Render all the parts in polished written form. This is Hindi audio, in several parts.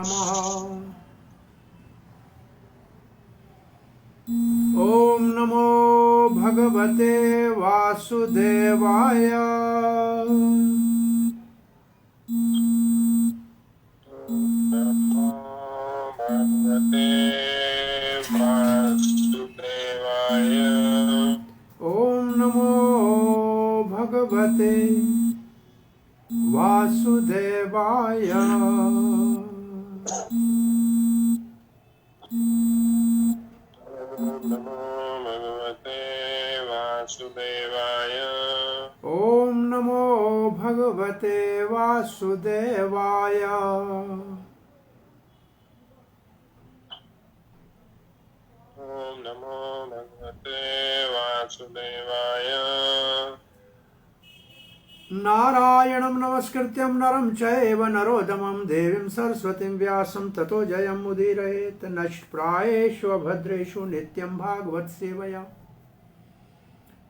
नमः। ओम नमो भगवते वासुदेवाय। भगवते वासुदेवाय। ओम नमो भगवते वासुदेवाय। नमो भगवते वासुदेवाय। ओम नमो भगवते वासुदेवाय। ओम नमो भगवते वासुदेवाय। नारायणं नमस्कृत्यं नरं चैव नरोत्तमं देवीं सरस्वतीं व्यासं ततो जयमुदीरयेत्। नष्टप्रायेषु भद्रेषु नित्यं भागवत सेवया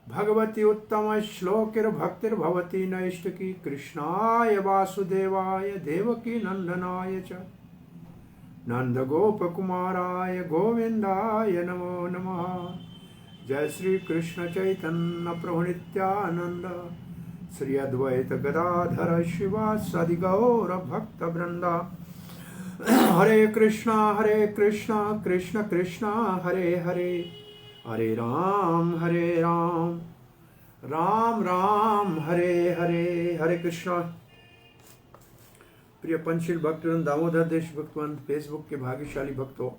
भगवती उत्तम श्लोकिर्भक्तिर्भवती नैष्टिकी। कृष्णाय वासुदेवाय देवकी नंदनाय च नंदगोपकुमाराय गोविंदाय नमो नमः। जय श्री कृष्ण चैतन्य प्रभु नित्यानंद श्री अद्वैत गदाधर शिवासादि गौर भक्त वृंदा। हरे कृष्णा कृष्ण कृष्णा हरे हरे, हरे राम राम राम हरे हरे। हरे कृष्णा। प्रिय पंचशील भक्तजन, दामोदर देश भक्तवन, फेसबुक के भाग्यशाली भक्तों,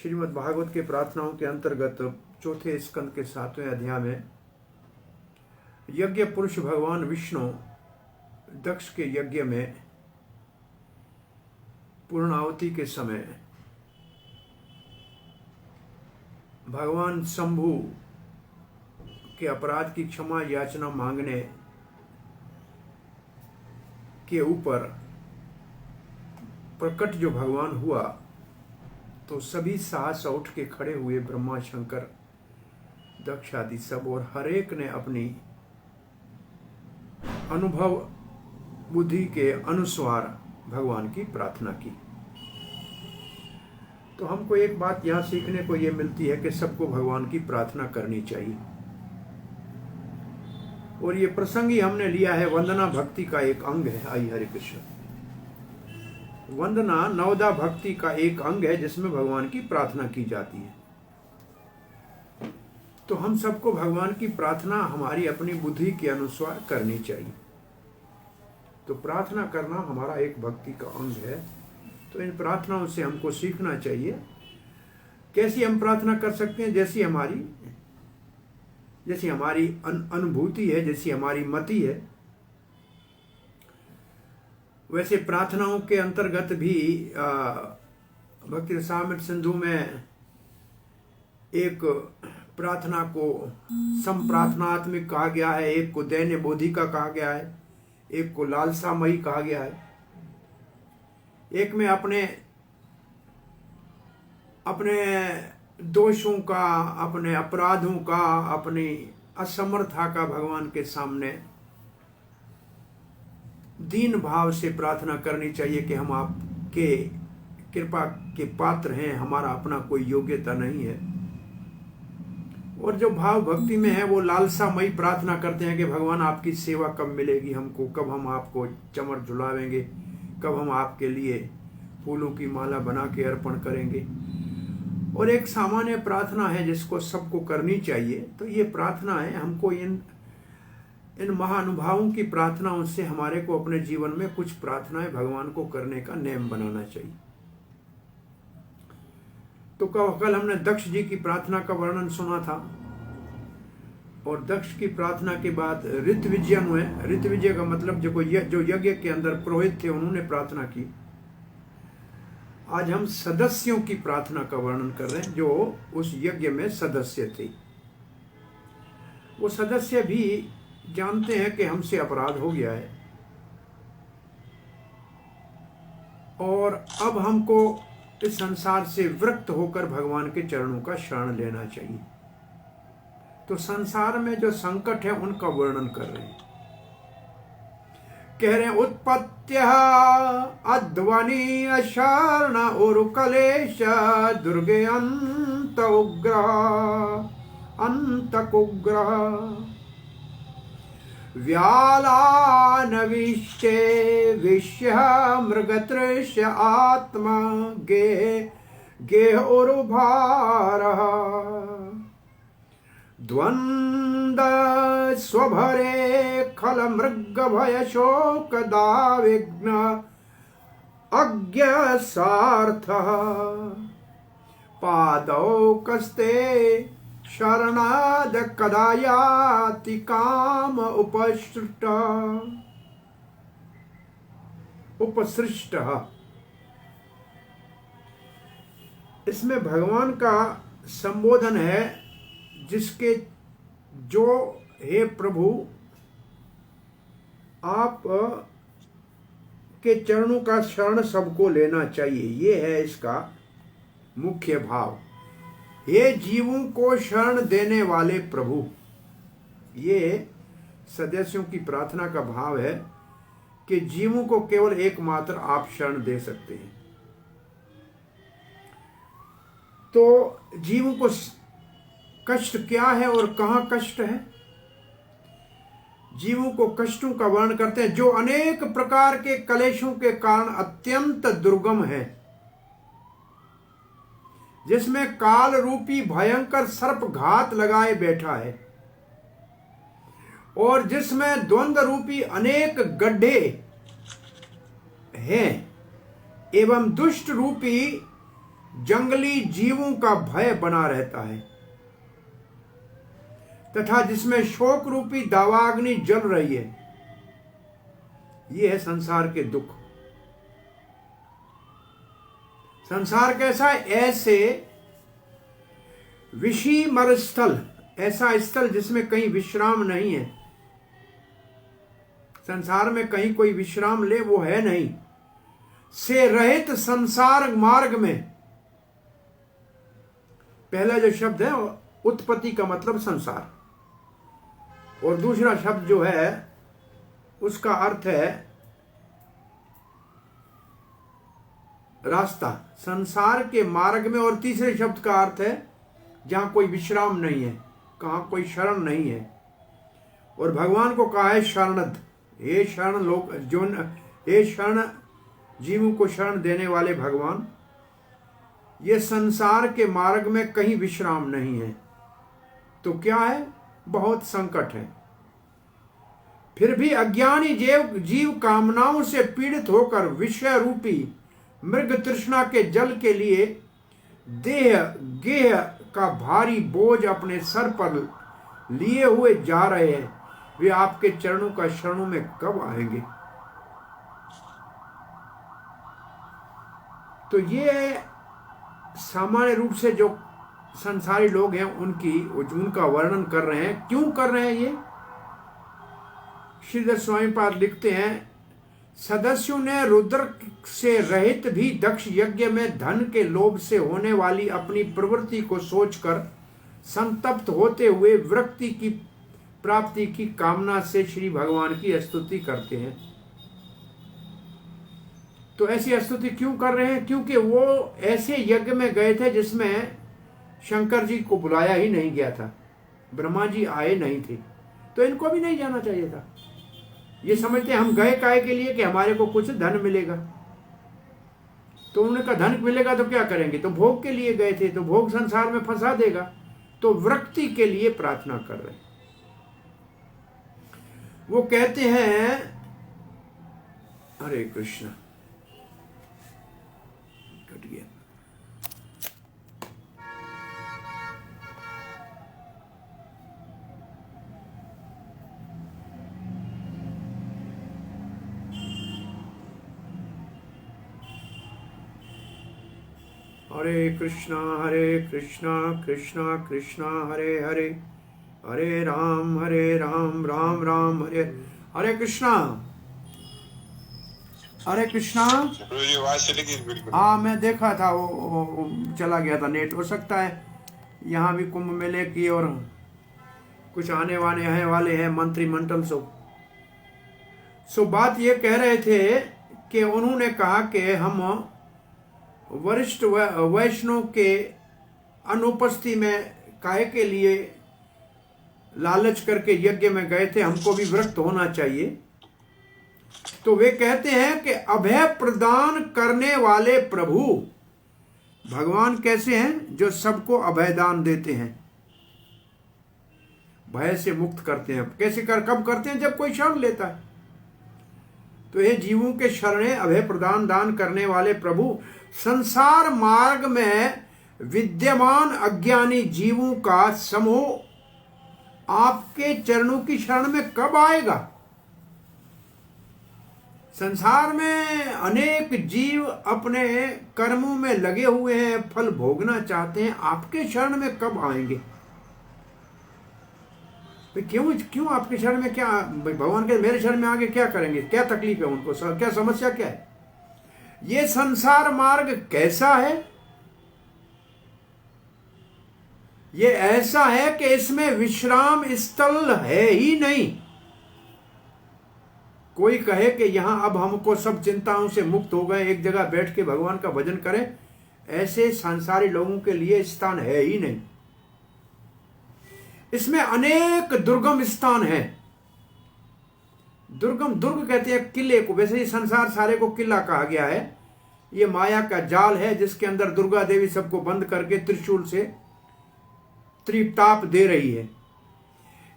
श्रीमद् भागवत के प्रार्थनाओं के अंतर्गत चौथे स्कंद के 7वें अध्याय में यज्ञ पुरुष भगवान विष्णु दक्ष के यज्ञ में पूर्णाहुति के समय भगवान शंभु के अपराध की क्षमा याचना मांगने के ऊपर प्रकट जो भगवान हुआ तो सभी साहस उठ के खड़े हुए, ब्रह्मा शंकर दक्ष आदि सब, और हर एक ने अपनी अनुभव बुद्धि के अनुसार भगवान की प्रार्थना की। तो हमको एक बात यहाँ सीखने को ये मिलती है कि सबको भगवान की प्रार्थना करनी चाहिए। और ये प्रसंग ही हमने लिया है, वंदना भक्ति का एक अंग है। आई हरे कृष्ण। वंदना नवदा भक्ति का एक अंग है जिसमें भगवान की प्रार्थना की जाती है। तो हम सबको भगवान की प्रार्थना हमारी अपनी बुद्धि के अनुसार करनी चाहिए। तो प्रार्थना करना हमारा एक भक्ति का अंग है। तो इन प्रार्थनाओं से हमको सीखना चाहिए कैसी हम प्रार्थना कर सकते हैं। जैसी हमारी अनुभूति है, जैसी हमारी मति है, वैसे प्रार्थनाओं के अंतर्गत भी भक्ति रसामृत सिंधु में एक प्रार्थना को संप्रार्थनात्मिक कहा गया है, एक को दैन्य बोधिका कहा गया है, एक को लालसामयी कहा गया है। एक में अपने दोषों का, अपने अपराधों का, अपनी असमर्था का भगवान के सामने दीन भाव से प्रार्थना करनी चाहिए कि हम आपके कृपा के पात्र हैं, हमारा अपना कोई योग्यता नहीं है। और जो भाव भक्ति में है वो लालसामयी प्रार्थना करते हैं कि भगवान आपकी सेवा कब मिलेगी हमको, कब हम आपको चमर झुलावेंगे, कब हम आपके लिए फूलों की माला बना के अर्पण करेंगे। और एक सामान्य प्रार्थना है जिसको सबको करनी चाहिए। तो ये प्रार्थना है, हमको इन महानुभावों की प्रार्थनाओं से हमारे को अपने जीवन में कुछ प्रार्थनाएं भगवान को करने का नियम बनाना चाहिए। तो कल हमने दक्ष जी की प्रार्थना का वर्णन सुना था, और दक्ष की प्रार्थना के बाद ऋतविजय हुए। ऋतविजय का मतलब जो यज्ञ के अंदर पुरोहित थे उन्होंने प्रार्थना की। आज हम सदस्यों की प्रार्थना का वर्णन कर रहे हैं जो उस यज्ञ में सदस्य थे। वो सदस्य भी जानते हैं कि हमसे अपराध हो गया है और अब हमको इस संसार से विरक्त होकर भगवान के चरणों का शरण लेना चाहिए। तो संसार में जो संकट है उनका वर्णन कर रहे हैं। कह रहे हैं उत्पत्ति नित्यः अध्वनि शरण उरुकलेश दुर्गे अंत उग्रः अंतकुग्रः व्यालानविष्टे विश्य मृगतृष्य आत्मा गेह उरुभारः द्वंद स्वभरे खल मृग भय शोक दाविघ्न अज्ञ सार्थः पादौ कस्ते शरणाद कदा याति काम उपसृष्ट। इसमें भगवान का संबोधन है जिसके जो हे प्रभु आप के चरणों का शरण सबको लेना चाहिए, ये है इसका मुख्य भाव। ये जीवों को शरण देने वाले प्रभु, ये सदस्यों की प्रार्थना का भाव है कि जीवों को केवल एकमात्र आप शरण दे सकते हैं। तो जीवों को कष्ट क्या है और कहाँ कष्ट है? जीवों को कष्टों का वर्णन करते हैं जो अनेक प्रकार के कलेशों के कारण अत्यंत दुर्गम है, जिसमें काल रूपी भयंकर सर्प घात लगाए बैठा है और जिसमें द्वंद्व रूपी अनेक गड्ढे हैं एवं दुष्ट रूपी जंगली जीवों का भय बना रहता है तथा जिसमें शोक रूपी दावाग्नि जल रही है। यह है संसार के दुख। संसार कैसा है? ऐसे विषीमर स्थल, ऐसा स्थल जिसमें कहीं विश्राम नहीं है। संसार में कहीं कोई विश्राम ले वो है नहीं। से रहित संसार मार्ग में, पहला जो शब्द है उत्पत्ति का मतलब संसार, और दूसरा शब्द जो है उसका अर्थ है रास्ता, संसार के मार्ग में, और तीसरे शब्द का अर्थ है जहां कोई विश्राम नहीं है, कहां कोई शरण नहीं है। और भगवान को कहा है शरणद, हे शरण लोक जोन, हे शरण जीवों को शरण देने वाले भगवान, ये संसार के मार्ग में कहीं विश्राम नहीं है। तो क्या है? बहुत संकट है। फिर भी अज्ञानी जीव कामनाओं से पीड़ित होकर विषय रूपी मृग तृष्णा के जल के लिए देह गेह का भारी बोझ अपने सर पर लिए हुए जा रहे हैं। वे आपके चरणों का शरणों में कब आएंगे? तो ये सामान्य रूप से जो संसारी लोग हैं उनका वर्णन कर रहे हैं। क्यों कर रहे हैं ये? श्रीधर स्वामी पाद लिखते हैं, सदस्यों ने रुद्र से रहित भी दक्ष यज्ञ में धन के लोभ से होने वाली अपनी प्रवृत्ति को सोचकर संतप्त होते हुए वृत्ति की प्राप्ति की कामना से श्री भगवान की स्तुति करते हैं। तो ऐसी स्तुति क्यों कर रहे हैं? क्योंकि वो ऐसे यज्ञ में गए थे जिसमें शंकर जी को बुलाया ही नहीं गया था, ब्रह्मा जी आए नहीं थे, तो इनको भी नहीं जाना चाहिए था। ये समझते हम गए काहे के लिए कि हमारे को कुछ धन मिलेगा। तो उन्होंने कहा धन मिलेगा तो क्या करेंगे? तो भोग के लिए गए थे, तो भोग संसार में फंसा देगा। तो वृत्ति के लिए प्रार्थना कर रहे हैं। वो कहते हैं, हरे कृष्ण, कट गया। हरे कृष्णा कृष्णा कृष्णा हरे हरे, हरे राम राम राम हरे हरे कृष्णा। हरे कृष्णा। हाँ, मैं देखा था वो चला गया था नेट। हो सकता है यहाँ भी कुंभ मेले की और कुछ आने वाले हैं मंत्रिमंडल। सो बात ये कह रहे थे कि उन्होंने कहा कि हम वरिष्ठ वैष्णव के अनुपस्थिति में काहे के लिए लालच करके यज्ञ में गए थे, हमको भी विरक्त होना चाहिए। तो वे कहते हैं कि अभय प्रदान करने वाले प्रभु भगवान कैसे हैं? जो सबको अभय दान देते हैं, भय से मुक्त करते हैं। कैसे कब करते हैं? जब कोई शरण लेता है। तो ये जीवों के शरणे अभय प्रदान दान करने वाले प्रभु संसार मार्ग में विद्यमान अज्ञानी जीवों का समूह आपके चरणों की शरण में कब आएगा? संसार में अनेक जीव अपने कर्मों में लगे हुए हैं, फल भोगना चाहते हैं, आपके शरण में कब आएंगे? क्यों आपके शरण में? क्या भगवान के मेरे शरण में आगे क्या करेंगे? क्या तकलीफ है उनको? क्या समस्या क्या है? ये संसार मार्ग कैसा है? ये ऐसा है कि इसमें विश्राम स्थल है ही नहीं। कोई कहे कि यहां अब हमको सब चिंताओं से मुक्त हो गए, एक जगह बैठ के भगवान का भजन करें, ऐसे संसारी लोगों के लिए स्थान है ही नहीं। इसमें अनेक दुर्गम स्थान हैं। दुर्ग कहते हैं किले को। वैसे ही संसार सारे को किला कहा गया है। ये माया का जाल है जिसके अंदर दुर्गा देवी सबको बंद करके त्रिशूल से त्रिताप दे रही है।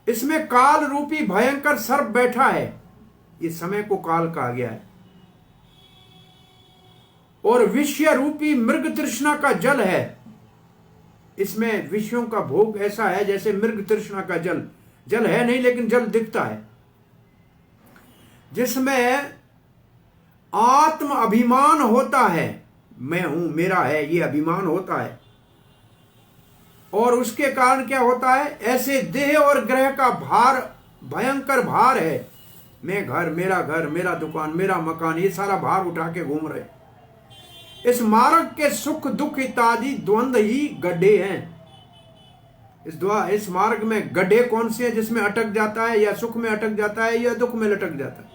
इसमें काल रूपी भयंकर सर्प बैठा है। ये समय को काल कहा गया है। और विषय रूपी मृग तृष्णा का जल है। इसमें विषयों का भोग ऐसा है जैसे मृग तृष्णा का जल है नहीं, लेकिन जल दिखता है। जिसमें आत्म अभिमान होता है, मैं हूं, मेरा है, ये अभिमान होता है। और उसके कारण क्या होता है? ऐसे देह और ग्रह का भार, भयंकर भार है। मैं घर, मेरा दुकान, मेरा मकान, ये सारा भार उठा के घूम रहे। इस मार्ग के सुख दुख इत्यादि द्वंद्व ही गड्ढे हैं। इस मार्ग में गड्ढे कौन से हैं? जिसमें अटक जाता है, या सुख में अटक जाता है, या दुख में लटक जाता है।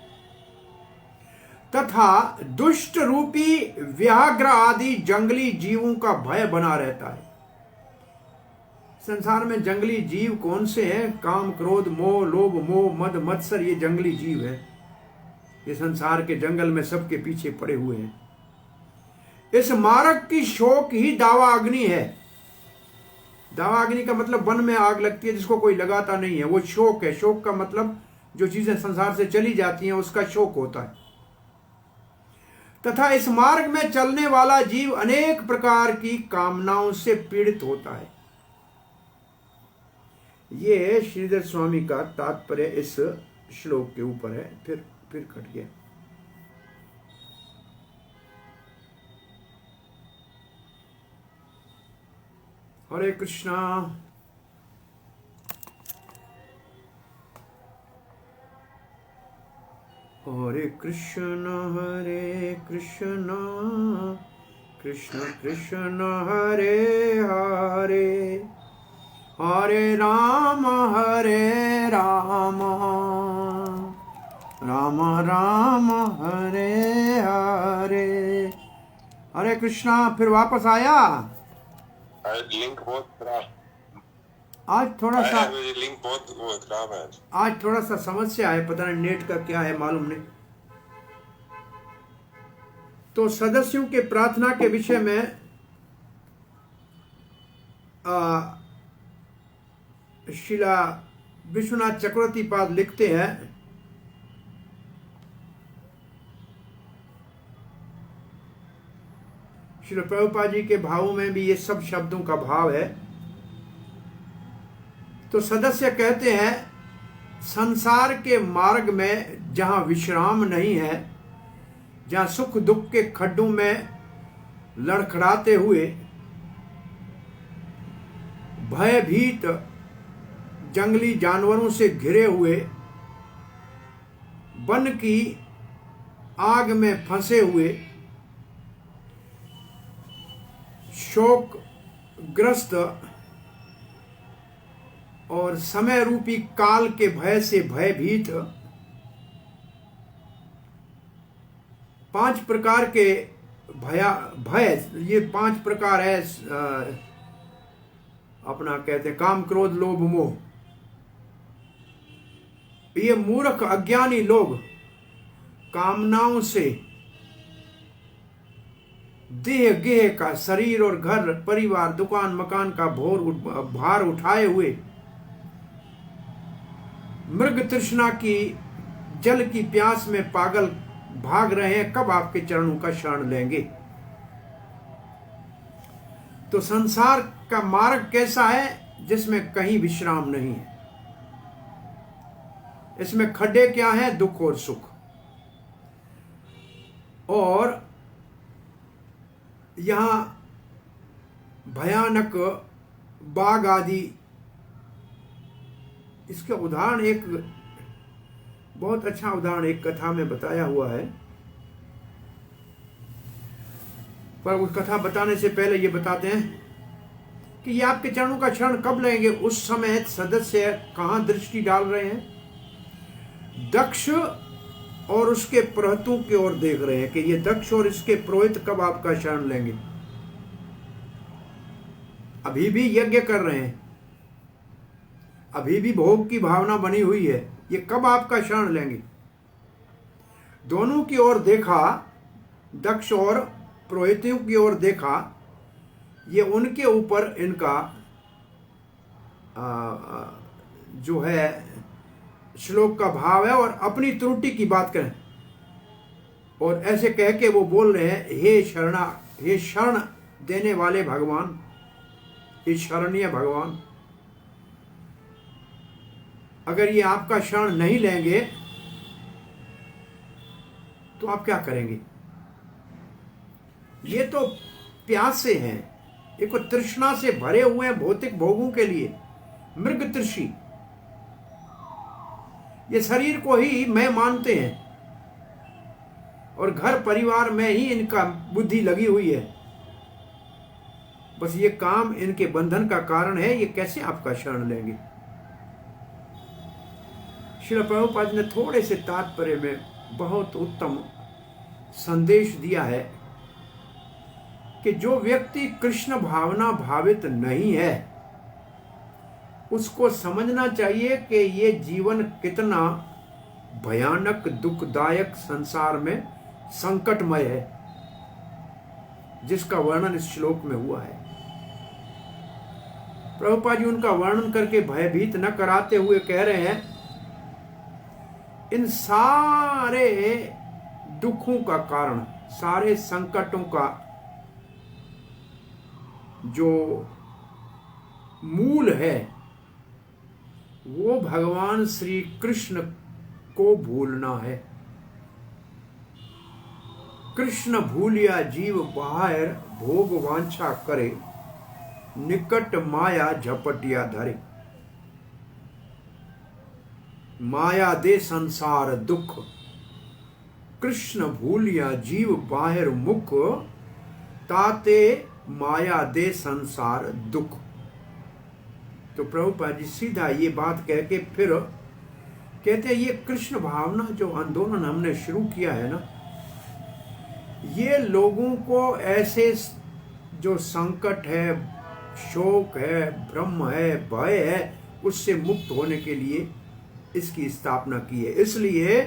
तथा दुष्ट रूपी व्याघ्र आदि जंगली जीवों का भय बना रहता है। संसार में जंगली जीव कौन से हैं? काम, क्रोध, मोह, लोभ, मोह, मद, मत्सर, ये जंगली जीव हैं। ये संसार के जंगल में सबके पीछे पड़े हुए हैं। इस मार्ग की शोक ही दावा अग्नि है। दावा अग्नि का मतलब वन में आग लगती है जिसको कोई लगाता नहीं है, वो शोक है। शोक का मतलब जो चीजें संसार से चली जाती हैं उसका शोक होता है। तथा इस मार्ग में चलने वाला जीव अनेक प्रकार की कामनाओं से पीड़ित होता है। ये श्रीधर स्वामी का तात्पर्य इस श्लोक के ऊपर है। फिर कट गया। हरे कृष्णा। हरे कृष्ण कृष्ण कृष्ण हरे हरे, हरे राम राम राम हरे हरे। हरे कृष्णा। फिर वापस आया। लिंक बहुत खराब। आज थोड़ा सा लिंक बहुत खराब है। आज थोड़ा सा समस्या है, पता नहीं नेट का क्या है, मालूम नहीं। तो सदस्यों के प्रार्थना के विषय में शिला विश्वनाथ चक्रवर्ती पाद लिखते हैं, श्री प्रभुपाद जी के भावों में भी ये सब शब्दों का भाव है। तो सदस्य कहते हैं, संसार के मार्ग में जहां विश्राम नहीं है, जहां सुख दुख के खड्डों में लड़खड़ाते हुए भयभीत जंगली जानवरों से घिरे हुए, वन की आग में फंसे हुए, शोक ग्रस्त और समय रूपी काल के भय से भयभीत 5 प्रकार के भय, ये 5 प्रकार है अपना कहते हैं काम, क्रोध, लोभ, मोह। ये मूर्ख अज्ञानी लोग कामनाओं से देह गेह का, शरीर और घर परिवार दुकान मकान का भार उठाए हुए मृग तृष्णा की जल की प्यास में पागल भाग रहे हैं, कब आपके चरणों का शरण लेंगे? तो संसार का मार्ग कैसा है? जिसमें कहीं विश्राम नहीं है। इसमें खड्डे क्या है? दुख और सुख। और यहां भयानक बाघ आदि, इसका उदाहरण एक बहुत अच्छा उदाहरण एक कथा में बताया हुआ है। पर उस कथा बताने से पहले ये बताते हैं कि ये आपके चरणों का शरण कब लेंगे। उस समय सदस्य कहां दृष्टि डाल रहे हैं? दक्ष और उसके पुरोहितों की ओर देख रहे हैं कि ये दक्ष और इसके पुरोहित कब आपका शरण लेंगे। अभी भी यज्ञ कर रहे हैं, अभी भी भोग की भावना बनी हुई है, ये कब आपका शरण लेंगे? दोनों की ओर देखा, दक्ष और पुरोहितों की ओर देखा। ये उनके ऊपर इनका जो है श्लोक का भाव है, और अपनी त्रुटि की बात करें और ऐसे कह के वो बोल रहे हैं, हे शरण देने वाले भगवान, हे शरणीय भगवान, अगर ये आपका शरण नहीं लेंगे तो आप क्या करेंगे? ये तो प्यासे हैं, ये को तृष्णा से भरे हुए हैं भौतिक भोगों के लिए, मृग तृषी। ये शरीर को ही मैं मानते हैं और घर परिवार में ही इनका बुद्धि लगी हुई है। बस ये काम इनके बंधन का कारण है। ये कैसे आपका शरण लेंगे? श्रील प्रभुपाद ने थोड़े से तात्पर्य में बहुत उत्तम संदेश दिया है कि जो व्यक्ति कृष्ण भावना भावित नहीं है, उसको समझना चाहिए कि ये जीवन कितना भयानक दुखदायक संसार में संकटमय है, जिसका वर्णन इस श्लोक में हुआ है। प्रभुपाद जी उनका वर्णन करके भयभीत न कराते हुए कह रहे हैं, इन सारे दुखों का कारण, सारे संकटों का जो मूल है वो भगवान श्री कृष्ण को भूलना है। कृष्ण भूलिया जीव बाहर भोग वांछा करे, निकट माया झपटिया धरे। माया दे संसार दुख, कृष्ण भूलिया जीव बाहर मुख, ताते माया दे संसार दुख। तो प्रभुपाद जी सीधा ये बात कह के फिर कहते हैं, ये कृष्ण भावना जो आंदोलन हमने शुरू किया है ना, ये लोगों को ऐसे जो संकट है, शोक है, भ्रम है, भय है, उससे मुक्त होने के लिए इसकी स्थापना की है। इसलिए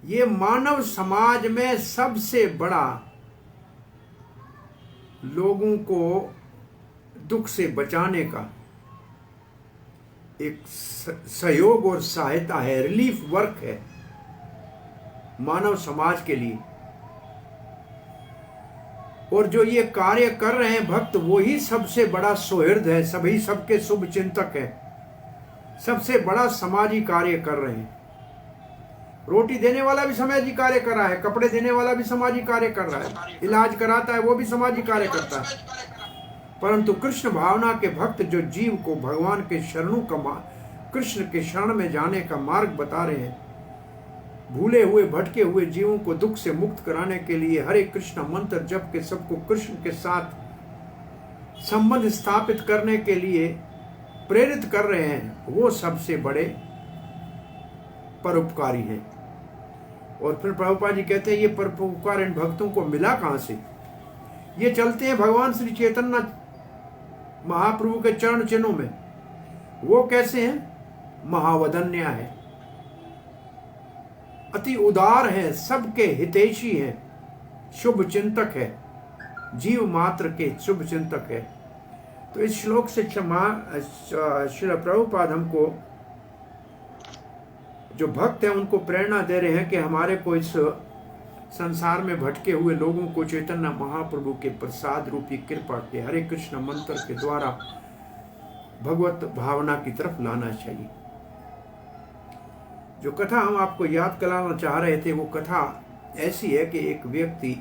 ये मानव समाज में सबसे बड़ा लोगों को दुख से बचाने का एक सहयोग और सहायता है, रिलीफ वर्क है मानव समाज के लिए। और जो ये कार्य कर रहे हैं भक्त, वो ही सबसे बड़ा सुहृद है, सभी सबके शुभ चिंतक है, सबसे बड़ा समाजी कार्य कर रहे हैं। रोटी देने वाला भी समाजी कार्य कर रहा है, कपड़े देने वाला भी समाजी कार्य कर रहा है, इलाज कराता है वो भी समाजी कार्य करता है। परंतु कृष्ण भावना के भक्त जो जीव को भगवान के शरणों का, कृष्ण के शरण में जाने का मार्ग बता रहे हैं, भूले हुए भटके हुए जीवों को दुख से मुक्त कराने के लिए हरे कृष्ण मंत्र जप के सबको कृष्ण के साथ संबंध स्थापित करने के लिए प्रेरित कर रहे हैं, वो सबसे बड़े परोपकारी हैं। और फिर प्रभुपाद जी कहते हैं ये परोपकार इन भक्तों को मिला कहां से? ये चलते हैं भगवान श्री चैतन्य महाप्रभु के चरण चिन्हों में। वो कैसे हैं? महावदन्य है, अति उदार है, सबके हितैषी है, शुभ चिंतक है, जीव मात्र के शुभ चिंतक है। तो इस श्लोक से श्री प्रभुपाद हमको जो भक्त हैं उनको प्रेरणा दे रहे हैं कि हमारे को इस संसार में भटके हुए लोगों को चैतन्य महाप्रभु के प्रसाद रूपी कृपा के हरे कृष्ण मंत्र के द्वारा भगवत भावना की तरफ लाना चाहिए। जो कथा हम आपको याद कराना चाह रहे थे वो कथा ऐसी है कि एक व्यक्ति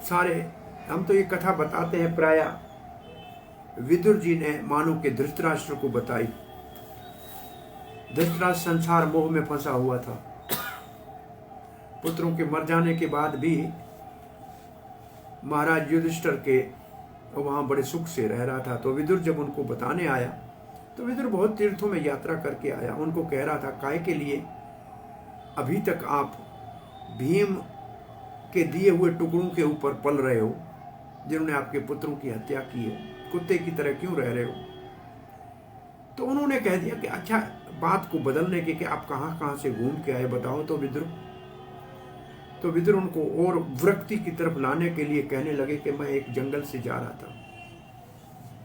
सारे, हम तो ये कथा बताते हैं, प्राय विदुर जी ने मानो के धृतराष्ट्र को बताई। धृतराष्ट्र संसार मोह में फंसा हुआ था। पुत्रों के मर जाने के बाद भी महाराज युधिष्ठिर के वहां बड़े सुख से रह रहा था। तो विदुर जब उनको बताने आया तो विदुर बहुत तीर्थों में यात्रा करके आया। उनको कह रहा था, काय के लिए अभी तक आप भीम के दिए हुए टुकड़ों के ऊपर पल रहे हो, जिन्होंने आपके पुत्रों की हत्या की है, कुत्ते की तरह क्यों रह रहे हो? तो उन्होंने कह दिया कि अच्छा, बात को बदलने के कि आप कहां कहां से घूम के आए बताओ तो विदुर उनको और वृत्ति की तरफ लाने के लिए कहने लगे कि मैं एक जंगल से जा रहा था,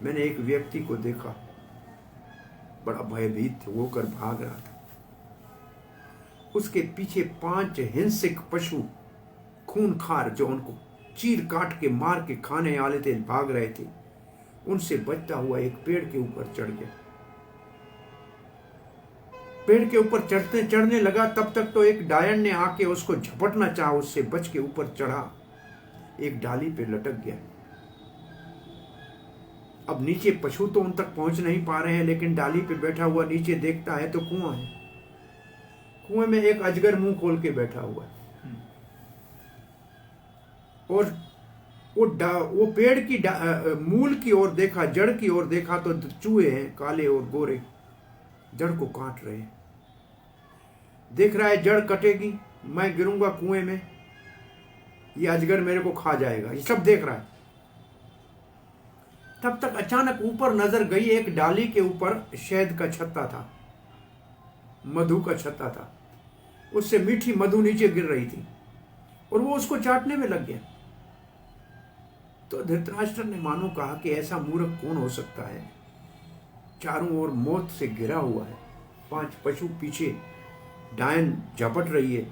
मैंने एक व्यक्ति को देखा, बड़ा भयभीत होकर भाग रहा था। उसके पीछे 5 हिंसक पशु खूंखार जो उनको चीर काट के मार के खाने वाले थे, भाग रहे थे। उनसे बचता हुआ एक पेड़ के ऊपर चढ़ गया। पेड़ के ऊपर चढ़ने लगा, तब तक तो एक डायन ने आके उसको झपटना चाहा, उससे बच के ऊपर चढ़ा, एक डाली पे लटक गया। अब नीचे पशु तो उन तक पहुंच नहीं पा रहे हैं, लेकिन डाली पे बैठा हुआ नीचे देखता है तो कुआं है। कुएं में एक अजगर मुंह खोल के बैठा हुआ है और वो पेड़ की मूल की ओर देखा, जड़ की ओर देखा तो चूहे हैं, काले और गोरे, जड़ को काट रहे हैं। देख रहा है जड़ कटेगी, मैं गिरूंगा कुएं में, ये अजगर मेरे को खा जाएगा, ये सब देख रहा है। तब तक अचानक ऊपर नजर गई, एक डाली के ऊपर शहद का छत्ता था, मधु का छत्ता था, उससे मीठी मधु नीचे गिर रही थी और वो उसको चाटने में लग गया। तो धृतराष्ट्र ने मानो कहा कि ऐसा मूर्ख कौन हो सकता है, चारों ओर मौत से घिरा हुआ है, 5 पशु पीछे, डायन झपट रही है,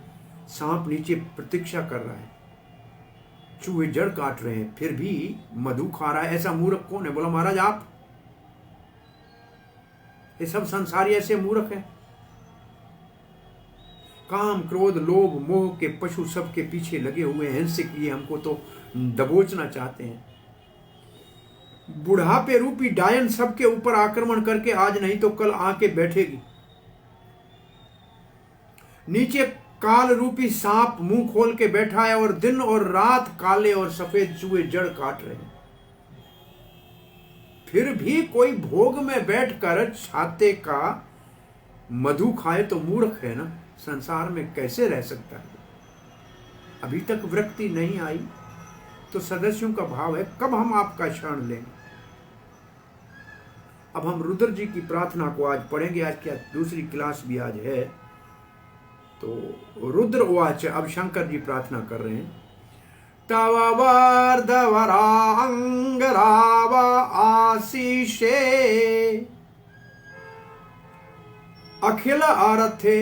सांप नीचे प्रतीक्षा कर रहा है, चूहे जड़ काट रहे हैं, फिर भी मधु खा रहा है, ऐसा मूर्ख कौन है? बोला, महाराज आप, ये सब संसारी ऐसे मूर्ख है। काम क्रोध लोभ मोह के पशु सबके पीछे लगे हुए हैं, हिंसक ये हमको तो दबोचना चाहते हैं। बुढ़ापे रूपी डायन सबके ऊपर आक्रमण करके आज नहीं तो कल आके बैठेगी। नीचे काल रूपी सांप मुंह खोल के बैठा है और दिन और रात काले और सफेद चूहे जड़ काट रहे हैं। फिर भी कोई भोग में बैठकर छाते का मधु खाए तो मूर्ख है ना, संसार में कैसे रह सकता है? अभी तक वृत्ति नहीं आई तो सदस्यों का भाव है, कब हम आपका शरण लेंगे? अब हम रुद्र जी की प्रार्थना को आज पढ़ेंगे। आज क्या दूसरी क्लास भी आज है। तो रुद्र उवाच, अब शंकर जी प्रार्थना कर रहे हैं। तव वर्धवरांगराव आशीषे अखिल अर्थे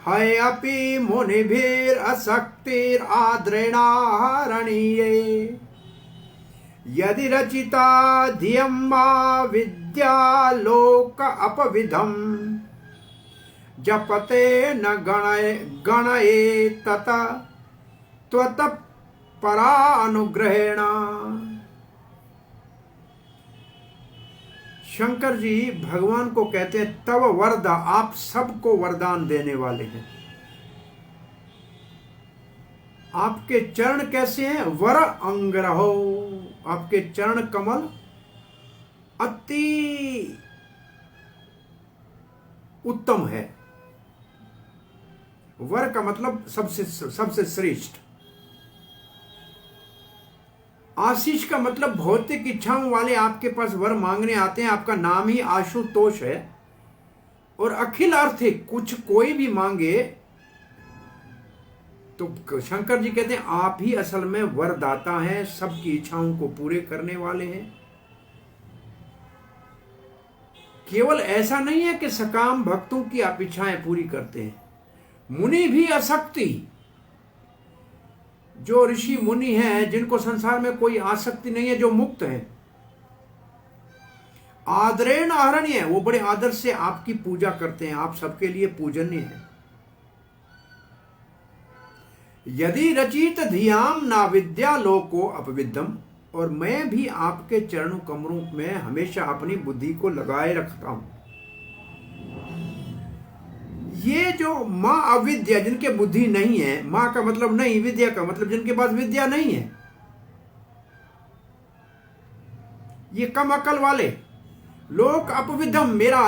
है अपि मुनिभिर अशक्तिर आद्रेणारणीये यदि रचिता धियं मा विद्यालोक अपविधम जपते न गणये तत त्वत परा अनुग्रहेण। शंकर जी भगवान को कहते हैं, तव वरद, आप सबको वरदान देने वाले हैं। आपके चरण कैसे हैं? वर अंगरहो, आपके चरण कमल अति उत्तम है। वर का मतलब सबसे श्रेष्ठ। आशीष का मतलब भौतिक इच्छाओं वाले आपके पास वर मांगने आते हैं। आपका नाम ही आशुतोष है। और अखिल आर्थिक, कुछ कोई भी मांगे तो शंकर जी कहते हैं आप ही असल में वरदाता हैं, सबकी इच्छाओं को पूरे करने वाले हैं। केवल ऐसा नहीं है कि सकाम भक्तों की आप इच्छाएं पूरी करते हैं, मुनि भी असक्ति, जो ऋषि मुनि हैं जिनको संसार में कोई आसक्ति नहीं है, जो मुक्त हैं, आदरेण आहरणीय, वो बड़े आदर से आपकी पूजा करते हैं, आप सबके लिए पूजनीय है। यदि रचित धियाम ना विद्या लोको अपविद्धम, और मैं भी आपके चरणों कमरों में हमेशा अपनी बुद्धि को लगाए रखता हूं। ये जो मां अविद्या, जिनके बुद्धि नहीं है, मां का मतलब नहीं, विद्या का मतलब जिनके पास विद्या नहीं है, ये कम अकल वाले लोग अपविद्धम, मेरा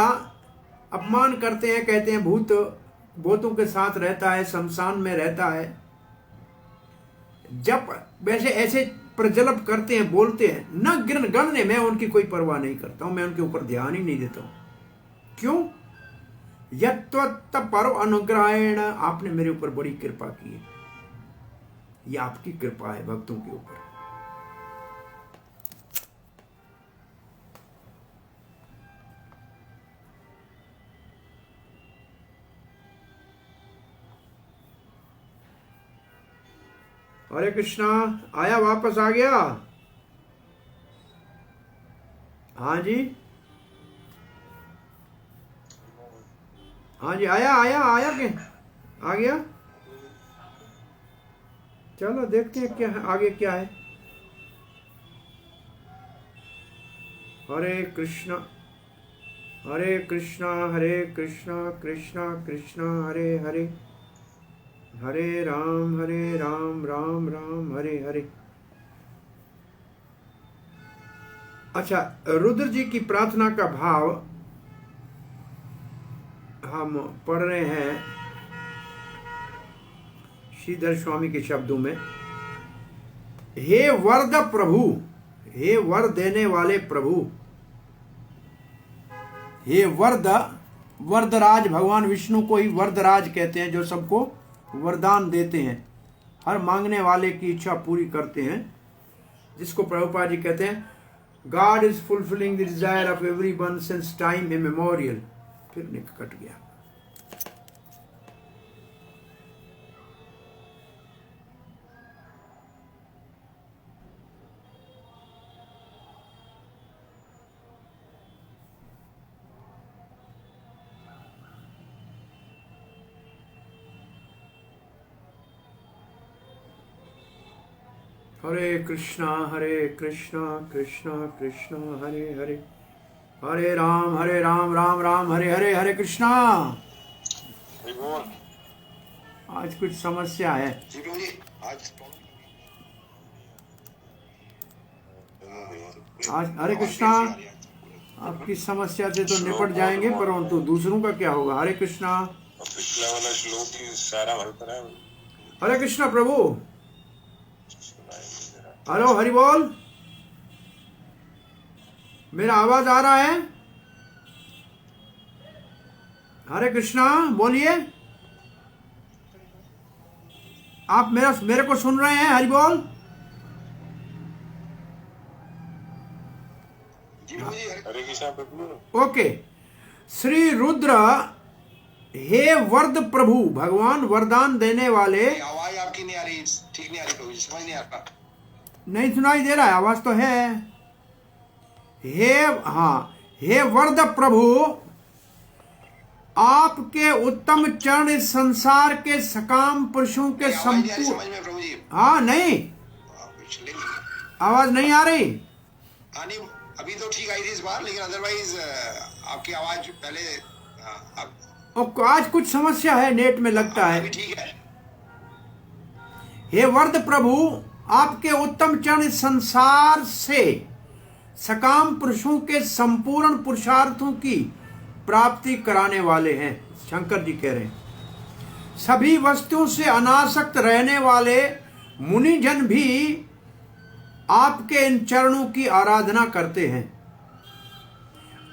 अपमान करते हैं, कहते हैं भूतों के साथ रहता है, शमशान में रहता है, जब वैसे ऐसे प्रजल्प करते हैं, बोलते हैं, न गणने, मैं उनकी कोई परवाह नहीं करता हूं, मैं उनके ऊपर ध्यान ही नहीं देता हूं। क्यों? यत्त्वत्त परो अनुग्रहेण, आपने मेरे ऊपर बड़ी कृपा की है। ये आपकी कृपा है भक्तों के ऊपर। हरे कृष्णा, आया, वापस आ गया? हाँ जी, हाँ जी, आया के आ गया। चलो देखते हैं क्या है आगे, क्या है। हरे कृष्णा हरे कृष्णा कृष्णा कृष्णा हरे हरे, हरे राम राम राम हरे हरे। अच्छा, रुद्र जी की प्रार्थना का भाव हम पढ़ रहे हैं श्रीधर स्वामी के शब्दों में। हे वरद प्रभु, हे वर देने वाले प्रभु, हे वरदराज, भगवान विष्णु को ही वरदराज कहते हैं, जो सबको वरदान देते हैं, हर मांगने वाले की इच्छा पूरी करते हैं, जिसको प्रभुपाद जी कहते हैं God is fulfilling the desire of everyone since time immemorial. फिर कट गया। हरे कृष्णा कृष्णा कृष्णा हरे हरे, हरे राम राम राम हरे हरे। हरे कृष्णा। आज कुछ समस्या है। आज हरे कृष्णा, आपकी समस्या से तो निपट जाएंगे, परंतु दूसरों का क्या होगा। हरे कृष्णा। पिछला वाला श्लोक ही सारा हल करा है। हरे कृष्णा प्रभु। हेलो, हरि बोल, मेरा आवाज आ रहा है? हरे कृष्णा, बोलिए, आप मेरे को सुन रहे हैं? हरि बोल। हरे कृष्णा प्रभु। ओके। श्री रुद्र, हे वर्द प्रभु, भगवान वरदान देने वाले। आवाज आपकी नहीं आ रही, ठीक नहीं आ रही प्रभु जी, समझ नहीं आ रहा। नहीं सुनाई दे रहा है? आवाज तो है। हे वर्द प्रभु, आपके उत्तम चरण इस संसार के सकाम पुरुषों के संपूर्ण। प्रभु जी, हाँ, नहीं आवाज नहीं आ रही। नहीं, अभी तो ठीक आई थी इस बार, लेकिन अदरवाइज आपकी आवाज पहले आज कुछ समस्या है नेट में लगता है। अभी ठीक है। हे वर्द प्रभु, आपके उत्तम चरण इस संसार से सकाम पुरुषों के संपूर्ण पुरुषार्थों की प्राप्ति कराने वाले हैं। शंकर जी कह रहे हैं सभी वस्तुओं से अनासक्त रहने वाले मुनिजन भी आपके इन चरणों की आराधना करते हैं।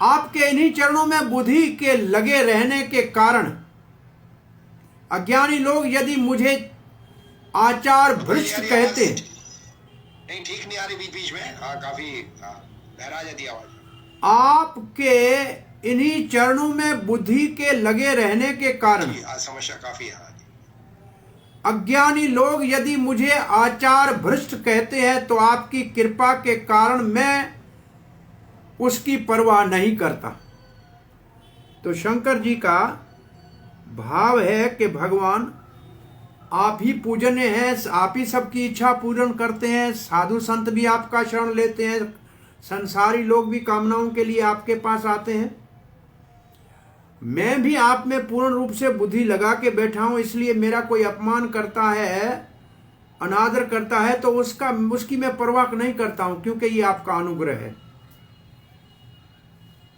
आपके इन्हीं चरणों में बुद्धि के लगे रहने के कारण अज्ञानी लोग यदि मुझे आचार भ्रष्ट कहते हैं। नहीं ठीक नहीं आ रही बीच बीच में, काफी लहरा जाती है आवाज। आपके इन्हीं चरणों में बुद्धि के लगे रहने के कारण समस्या काफी है। अज्ञानी लोग यदि मुझे आचार भ्रष्ट कहते हैं तो आपकी कृपा के कारण मैं उसकी परवाह नहीं करता। तो शंकर जी का भाव है कि भगवान आप ही पूजनीय हैं, आप ही सबकी इच्छा पूर्ण करते हैं। साधु संत भी आपका शरण लेते हैं, संसारी लोग भी कामनाओं के लिए आपके पास आते हैं। मैं भी आप में पूर्ण रूप से बुद्धि लगा के बैठा हूं, इसलिए मेरा कोई अपमान करता है, अनादर करता है तो उसकी मैं परवाह नहीं करता हूं, क्योंकि ये आपका अनुग्रह है।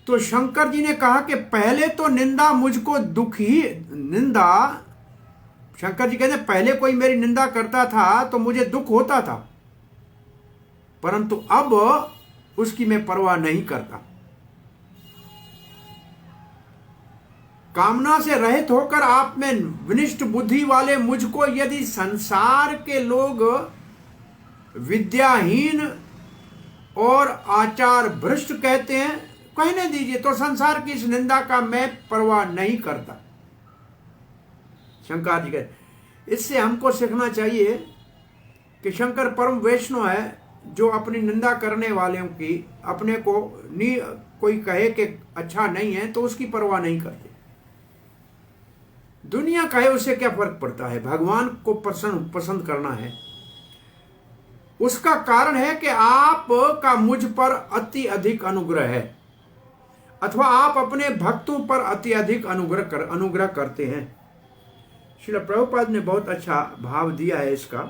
तो शंकर जी ने कहा कि पहले तो निंदा मुझको दुख ही निंदा, शंकर जी कहते पहले कोई मेरी निंदा करता था तो मुझे दुख होता था, परंतु अब उसकी मैं परवाह नहीं करता। कामना से रहित होकर आप में विनिष्ट बुद्धि वाले मुझको यदि संसार के लोग विद्याहीन और आचार भ्रष्ट कहते हैं, कहने दीजिए, तो संसार की इस निंदा का मैं परवाह नहीं करता। शंकर जी कहते इससे हमको सीखना चाहिए कि शंकर परम वैष्णव है, जो अपनी निंदा करने वालों की अपने को कोई कहे कि अच्छा नहीं है तो उसकी परवाह नहीं करते। दुनिया कहे उससे क्या फर्क पड़ता है, भगवान को पसंद करना है। उसका कारण है कि आप का मुझ पर अति अधिक अनुग्रह है, अथवा आप अपने भक्तों पर अति अधिक अनुग्रह करते हैं। श्रील प्रभुपाद ने बहुत अच्छा भाव दिया है इसका।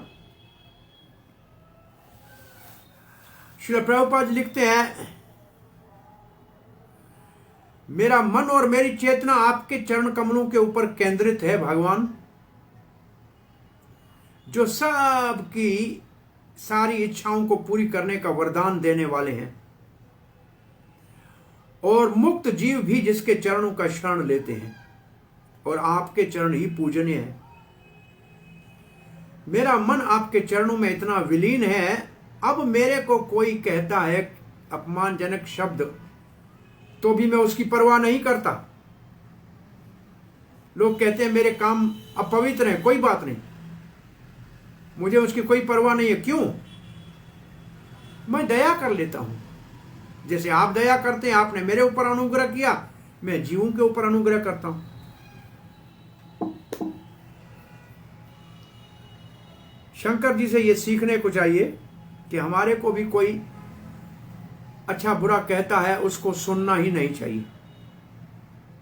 श्रील प्रभुपाद लिखते हैं मेरा मन और मेरी चेतना आपके चरण कमलों के ऊपर केंद्रित है भगवान, जो सबकी सारी इच्छाओं को पूरी करने का वरदान देने वाले हैं, और मुक्त जीव भी जिसके चरणों का शरण लेते हैं, और आपके चरण ही पूजनीय है। मेरा मन आपके चरणों में इतना विलीन है, अब मेरे को कोई कहता है अपमानजनक शब्द तो भी मैं उसकी परवाह नहीं करता। लोग कहते हैं मेरे काम अपवित्र हैं, कोई बात नहीं, मुझे उसकी कोई परवाह नहीं है। क्यों? मैं दया कर लेता हूं, जैसे आप दया करते हैं। आपने मेरे ऊपर अनुग्रह किया, मैं जीवों के ऊपर अनुग्रह करता हूं। शंकर जी से ये सीखने को चाहिए कि हमारे को भी कोई अच्छा बुरा कहता है उसको सुनना ही नहीं चाहिए।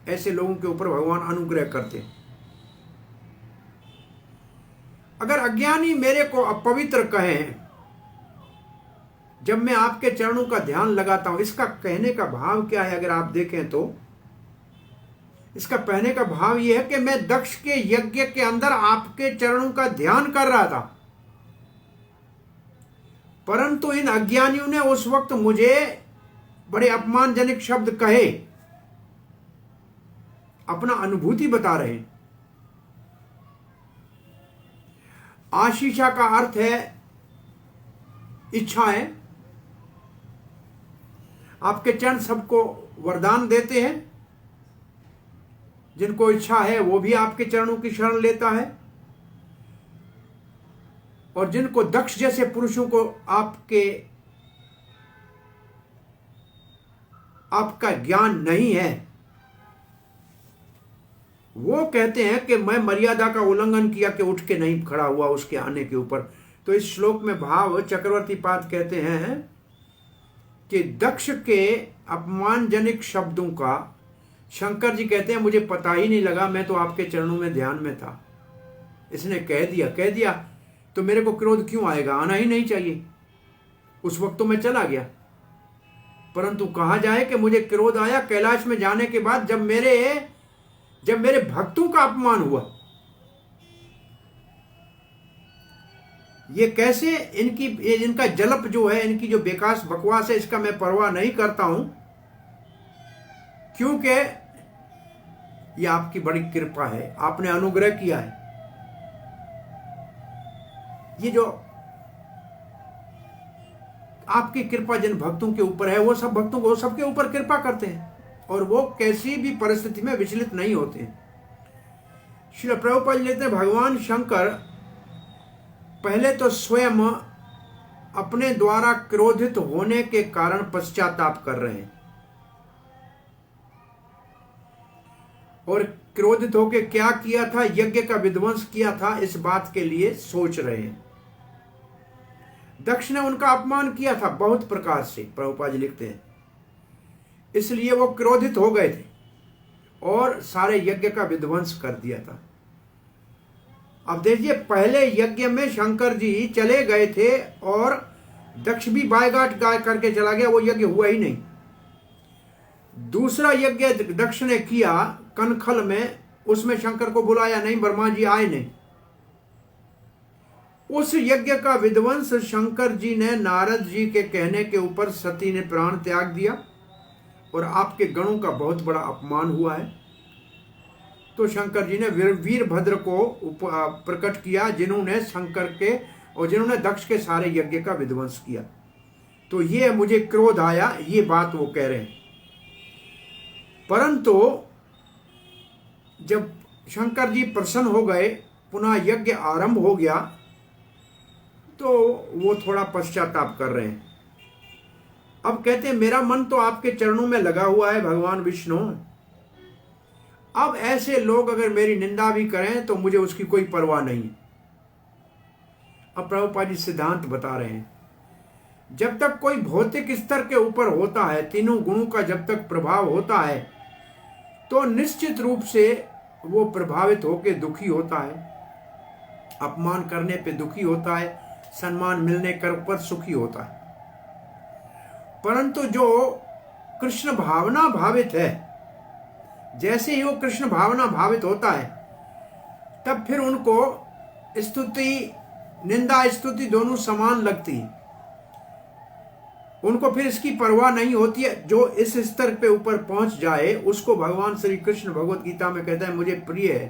ऐसे लोगों के ऊपर भगवान अनुग्रह करते हैं। अगर अज्ञानी मेरे को अपवित्र कहें जब मैं आपके चरणों का ध्यान लगाता हूं, इसका कहने का भाव क्या है? अगर आप देखें तो इसका कहने का भाव यह है कि मैं दक्ष के यज्ञ के अंदर आपके चरणों का ध्यान कर रहा था, परंतु इन अज्ञानियों ने उस वक्त मुझे बड़े अपमानजनक शब्द कहे। अपना अनुभूति बता रहे हैं। आशीषा का अर्थ है इच्छा है। आपके चरण सबको वरदान देते हैं, जिनको इच्छा है वो भी आपके चरणों की शरण लेता है, और जिनको दक्ष जैसे पुरुषों को आपका ज्ञान नहीं है, वो कहते हैं कि मैं मर्यादा का उल्लंघन किया कि उठ के नहीं खड़ा हुआ उसके आने के ऊपर। तो इस श्लोक में भाव चक्रवर्ती पाद कहते हैं कि दक्ष के अपमानजनक शब्दों का शंकर जी कहते हैं मुझे पता ही नहीं लगा, मैं तो आपके चरणों में ध्यान में था। इसने कह दिया तो मेरे को क्रोध क्यों आएगा? आना ही नहीं चाहिए। उस वक्त तो मैं चला गया, परंतु कहा जाए कि मुझे क्रोध आया कैलाश में जाने के बाद, जब मेरे भक्तों का अपमान हुआ। ये कैसे इनका जलप जो है, इनकी जो बेकास बकवास है, इसका मैं परवाह नहीं करता हूं, क्योंकि ये आपकी बड़ी कृपा है, आपने अनुग्रह किया है। ये जो आपकी कृपा जिन भक्तों के ऊपर है, वो सब भक्तों को सबके ऊपर कृपा करते हैं और वो कैसी भी परिस्थिति में विचलित नहीं होते हैं। श्री प्रभुपाद लेते हैं, भगवान शंकर पहले तो स्वयं अपने द्वारा क्रोधित होने के कारण पश्चाताप कर रहे हैं और क्रोधित होकर क्या किया था, यज्ञ का विध्वंस किया था, इस बात के लिए सोच रहे हैं। दक्ष ने उनका अपमान किया था बहुत प्रकार से, प्रभुपाद जी लिखते हैं, इसलिए वो क्रोधित हो गए थे और सारे यज्ञ का विध्वंस कर दिया था। अब देखिए, पहले यज्ञ में शंकर जी चले गए थे और दक्ष भी बायगाट गाय करके चला गया, वो यज्ञ हुआ ही नहीं। दूसरा यज्ञ दक्ष ने किया कनखल में, उसमें शंकर को बुलाया नहीं, ब्रह्मा जी आए नहीं। उस यज्ञ का विध्वंस शंकर जी ने नारद जी के कहने के ऊपर सती ने प्राण त्याग दिया और आपके गणों का बहुत बड़ा अपमान हुआ है। तो शंकर जी ने वीरभद्र को प्रकट किया, जिन्होंने शंकर के और जिन्होंने दक्ष के सारे यज्ञ का विध्वंस किया। तो ये मुझे क्रोध आया, ये बात वो कह रहे हैं। परंतु जब शंकर जी प्रसन्न हो गए, पुनः यज्ञ आरंभ हो गया, तो वो थोड़ा पश्चाताप कर रहे हैं। अब कहते हैं, मेरा मन तो आपके चरणों में लगा हुआ है भगवान विष्णु। अब ऐसे लोग अगर मेरी निंदा भी करें तो मुझे उसकी कोई परवाह नहीं। अब प्रभुपाद जी सिद्धांत बता रहे हैं, जब तक कोई भौतिक स्तर के ऊपर होता है, तीनों गुणों का जब तक प्रभाव होता है, तो निश्चित रूप से वो प्रभावित होकर दुखी होता है। अपमान करने पे दुखी होता है, सम्मान मिलने कर पर सुखी होता है। परंतु जो कृष्ण भावना भावित है, जैसे ही वो कृष्ण भावना भावित होता है, तब फिर उनको स्तुति, निंदा स्तुति दोनों समान लगती है। उनको फिर इसकी परवाह नहीं होती है। जो इस स्तर पे ऊपर पहुंच जाए, उसको भगवान श्री कृष्ण भगवत गीता में कहता है, मुझे प्रिय है।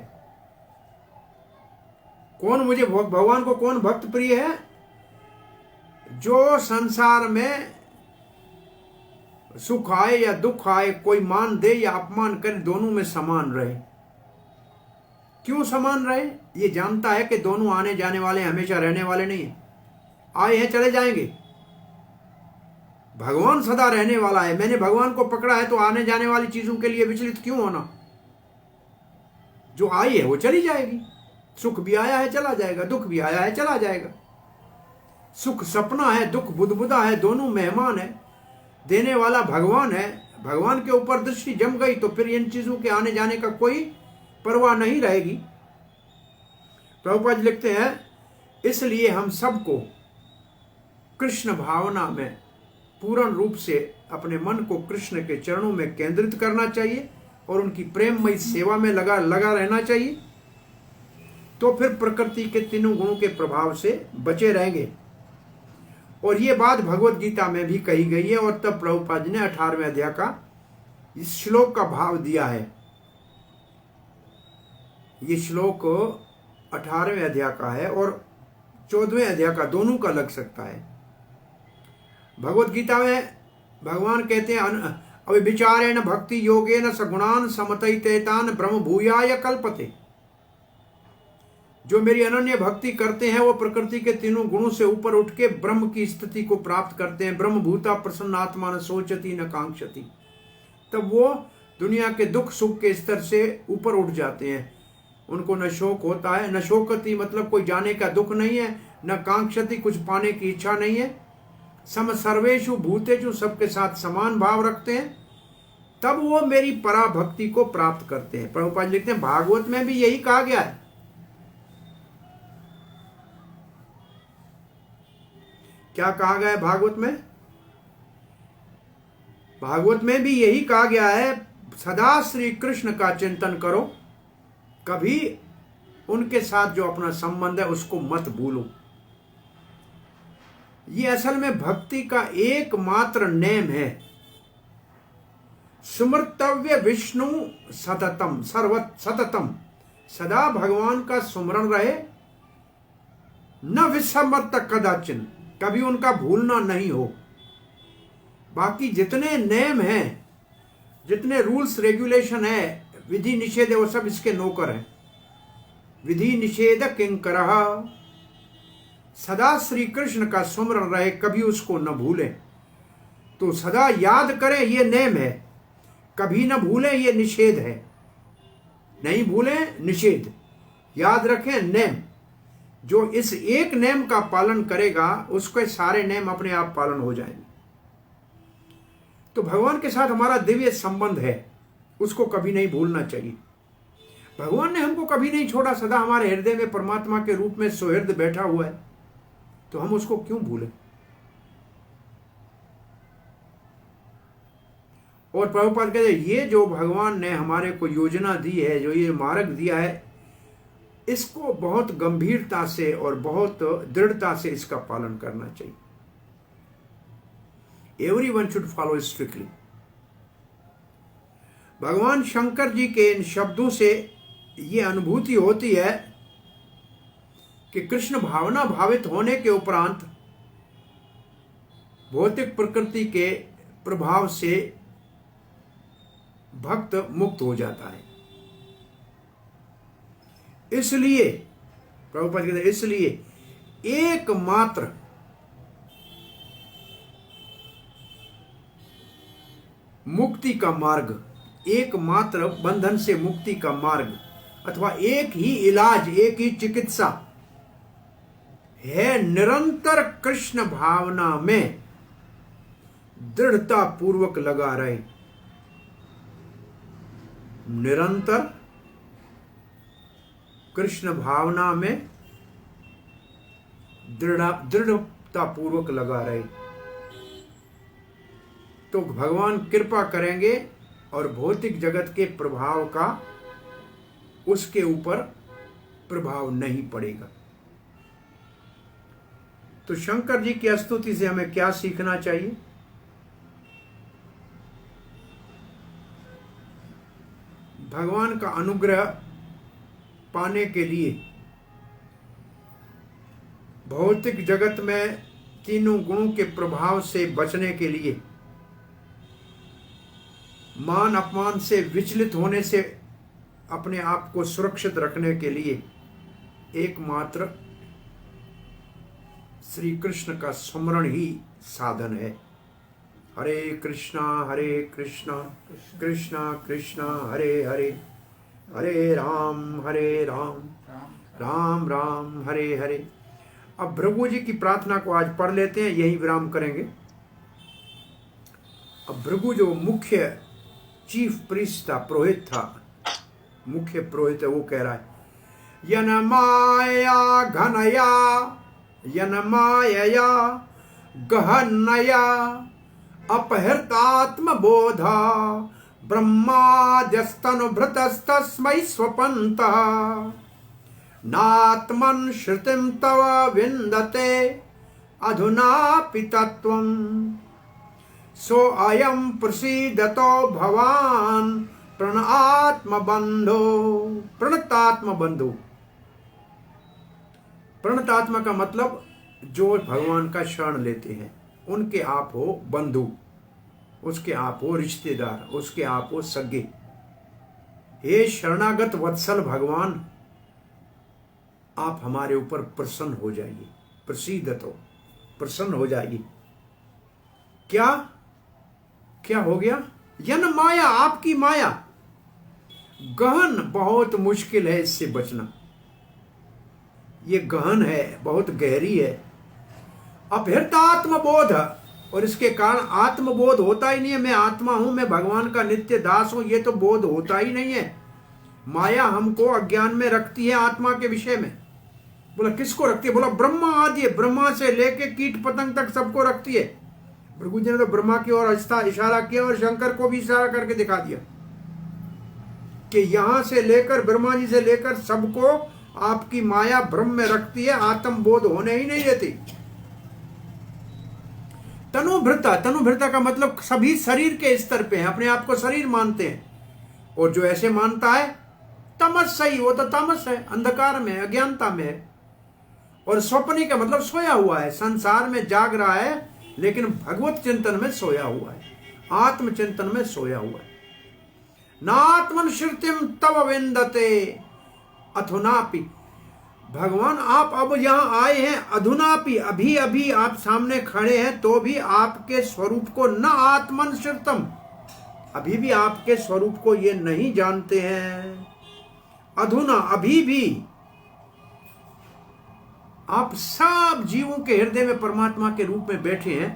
कौन मुझे, भगवान को कौन भक्त प्रिय है? जो संसार में सुख आए या दुख आए, कोई मान दे या अपमान करे, दोनों में समान रहे। क्यों समान रहे? ये जानता है कि दोनों आने जाने वाले, हमेशा रहने वाले नहीं है। आए हैं चले जाएंगे। भगवान सदा रहने वाला है। मैंने भगवान को पकड़ा है, तो आने जाने वाली चीजों के लिए विचलित क्यों होना? जो आई है वो चली जाएगी। सुख भी आया है चला जाएगा, दुख भी आया है चला जाएगा। सुख सपना है, दुख बुदबुदा है, दोनों मेहमान है। देने वाला भगवान है। भगवान के ऊपर दृष्टि जम गई तो फिर इन चीजों के आने जाने का कोई परवाह नहीं रहेगी। प्रभुपाद लिखते हैं, इसलिए हम सबको कृष्ण भावना में पूर्ण रूप से अपने मन को कृष्ण के चरणों में केंद्रित करना चाहिए और उनकी प्रेममयी सेवा में लगा रहना चाहिए। तो फिर प्रकृति के तीनों गुणों के प्रभाव से बचे रहेंगे। और ये बात भगवत गीता में भी कही गई है। और तब प्रभुपाद जी ने 18वें अध्याय का इस श्लोक का भाव दिया है। ये श्लोक 18वें अध्याय का है और 14वें अध्याय का, दोनों का लग सकता है। भगवत गीता में भगवान कहते हैं, अविचारेण भक्ति योगेन सगुणान समतैतेतान ब्रह्म भूयाय कल्पते। जो मेरी अनन्य भक्ति करते हैं वो प्रकृति के तीनों गुणों से ऊपर उठ के ब्रह्म की स्थिति को प्राप्त करते हैं। ब्रह्म भूता प्रसन्नात्मा न सोचती न कांक्षति। तब वो दुनिया के दुख सुख के स्तर से ऊपर उठ जाते हैं। उनको न शोक होता है, न शोकति मतलब कोई जाने का दुख नहीं है, न कांक्षति कुछ पाने की इच्छा नहीं है। सम सर्वेषु भूतेषु सबके साथ समान भाव रखते हैं। तब वो मेरी पराभक्ति को प्राप्त करते हैं। प्रभुपाद लिखते हैं, भागवत में भी यही कहा गया है। क्या कहा गया है भागवत में? भागवत में भी यही कहा गया है, सदा श्री कृष्ण का चिंतन करो, कभी उनके साथ जो अपना संबंध है उसको मत भूलो। ये असल में भक्ति का एकमात्र नेम है। सुमर्तव्य विष्णु सततम सततम, सदा भगवान का सुमरण रहे, न विस्मर्त कदाचिन, कभी उनका भूलना नहीं हो। बाकी जितने नेम हैं, जितने रूल्स रेगुलेशन है, विधि निषेध है, वो सब इसके नौकर हैं। विधि निषेध किंकरः, सदा श्री कृष्ण का सुमरण रहे, कभी उसको न भूलें। तो सदा याद करें, ये नेम है, कभी न भूलें, ये निषेध है। नहीं भूलें, निषेध, याद रखें, नेम। जो इस एक नेम का पालन करेगा उसके सारे नेम अपने आप पालन हो जाएंगे। तो भगवान के साथ हमारा दिव्य संबंध है, उसको कभी नहीं भूलना चाहिए। भगवान ने हमको कभी नहीं छोड़ा, सदा हमारे हृदय में परमात्मा के रूप में सुहृद बैठा हुआ है, तो हम उसको क्यों भूलें। और प्रभुपाद कहते हैं, ये जो भगवान ने हमारे को योजना दी है, जो ये मार्ग दिया है, इसको बहुत गंभीरता से और बहुत दृढ़ता से इसका पालन करना चाहिए। Everyone should follow strictly। भगवान शंकर जी के इन शब्दों से ये अनुभूति होती है कि कृष्ण भावना भावित होने के उपरांत भौतिक प्रकृति के प्रभाव से भक्त मुक्त हो जाता है। इसलिए प्रभुपाद कहते हैं, इसलिए एकमात्र मुक्ति का मार्ग, एकमात्र बंधन से मुक्ति का मार्ग, अथवा एक ही इलाज, एक ही चिकित्सा है, निरंतर कृष्ण भावना में दृढ़ता पूर्वक लगा रहे। निरंतर कृष्ण भावना में दृढ़ता पूर्वक लगा रहे, तो भगवान कृपा करेंगे और भौतिक जगत के प्रभाव का उसके ऊपर प्रभाव नहीं पड़ेगा। तो शंकर जी की स्तुति से हमें क्या सीखना चाहिए? भगवान का अनुग्रह पाने के लिए भौतिक जगत में तीनों गुणों के प्रभाव से बचने के लिए, मान अपमान से विचलित होने से अपने आप को सुरक्षित रखने के लिए एकमात्र श्री कृष्ण का स्मरण ही साधन है। हरे कृष्णा कृष्णा कृष्णा हरे हरे, हरे राम राम राम हरे हरे। अब भृगु जी की प्रार्थना को आज पढ़ लेते हैं, यही विराम करेंगे। अब भृगु जो मुख्य चीफ प्रीस्ट था, पुरोहित था, मुख्य पुरोहित है, वो कह रहा है, यन माया घनया यन मायया गहनया अपहृतात्म बोधा ब्रह्माद्यस्तनुभृतस्तस्मै स्वपन्तः नात्मन् श्रुतिं तव विन्दते अधुनापि तत्त्वम् सो अयं प्रसीदतो भवान् प्रणतात्मबन्धो। प्रणतात्मबन्धु, प्रणतात्मा का मतलब जो भगवान का शरण लेते हैं, उनके आप हो बंधु, उसके आप हो रिश्तेदार, उसके आप हो सगे। हे शरणागत वत्सल भगवान, आप हमारे ऊपर प्रसन्न हो जाइए, प्रसीदतो, प्रसन्न हो जाइए। क्या क्या हो गया? यन माया, आपकी माया गहन, बहुत मुश्किल है इससे बचना। ये गहन है, बहुत गहरी है। अपहृत आत्मबोध, और इसके कारण आत्मबोध होता ही नहीं है। मैं आत्मा हूं, मैं भगवान का नित्य दास हूं, ये तो बोध होता ही नहीं है। माया हमको अज्ञान में रखती है आत्मा के विषय में। बोला किसको रखती है? बोला ब्रह्मा आदि, ब्रह्मा से लेके कीट पतंग तक सबको रखती है। भृगु जी ने तो ब्रह्मा की ओर इशारा किया और शंकर को भी इशारा करके दिखा दिया कि यहां से लेकर ब्रह्मा जी से लेकर सबको आपकी माया भ्रम में रखती है, आत्मबोध होने ही नहीं देती। तनुभृता का मतलब सभी शरीर के स्तर पे हैं, अपने आप को शरीर मानते हैं। और जो ऐसे मानता है तमस सही, वो तो तामस है, अंधकार में, अज्ञानता में है। और स्वप्नी का मतलब सोया हुआ है, संसार में जाग रहा है लेकिन भगवत चिंतन में सोया हुआ है, आत्मचिंतन में सोया हुआ है। नात्मन श्रुतिम तव विंदते अधुनापि। भगवान आप अब यहां आए हैं, अधुनापि, अभी अभी आप सामने खड़े हैं, तो भी आपके स्वरूप को न आत्मन श्रुतम, अभी भी आपके स्वरूप को ये नहीं जानते हैं। अधुना, अभी भी आप सब जीवों के हृदय में परमात्मा के रूप में बैठे हैं।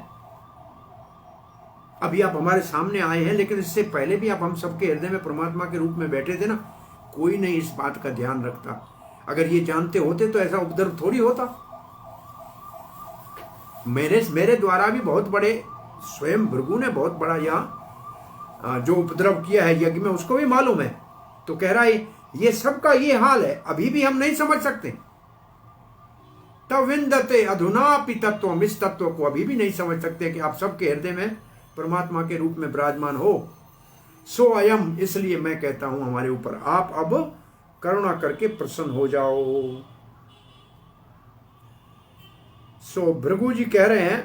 अभी आप हमारे सामने आए हैं, लेकिन इससे पहले भी आप हम सबके हृदय में परमात्मा के रूप में बैठे थे ना। कोई नहीं इस बात का ध्यान रखता। अगर ये जानते होते तो ऐसा उपद्रव थोड़ी होता। मेरे द्वारा भी बहुत बड़े, स्वयं भृगु ने बहुत बड़ा यहाँ जो उपद्रव किया है यज्ञ में, उसको भी मालूम है। तो कह रहा है ये सबका ये हाल है, अभी भी हम नहीं समझ सकते। तब विंदते अधुनापि तत्व, इस तत्व को अभी भी नहीं समझ सकते कि आप सबके हृदय में परमात्मा के रूप में विराजमान हो। सो अयम, इसलिए मैं कहता हूं हमारे ऊपर आप अब करुणा करके प्रसन्न हो जाओ। सो भृगु जी कह रहे हैं,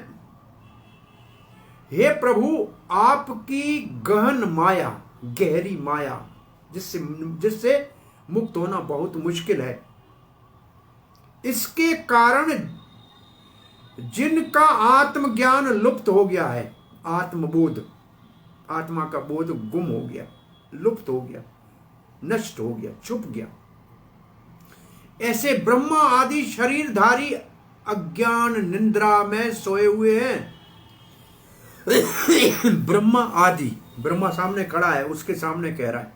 हे प्रभु, आपकी गहन माया, गहरी माया, जिससे मुक्त होना बहुत मुश्किल है, इसके कारण जिनका आत्मज्ञान लुप्त हो गया है, आत्मबोध, आत्मा का बोध गुम हो गया, लुप्त हो गया, नष्ट हो गया, छुप गया, ऐसे ब्रह्मा आदि शरीरधारी अज्ञान निंद्रा में सोए हुए हैं। ब्रह्मा आदि, ब्रह्मा सामने खड़ा है, उसके सामने कह रहा है।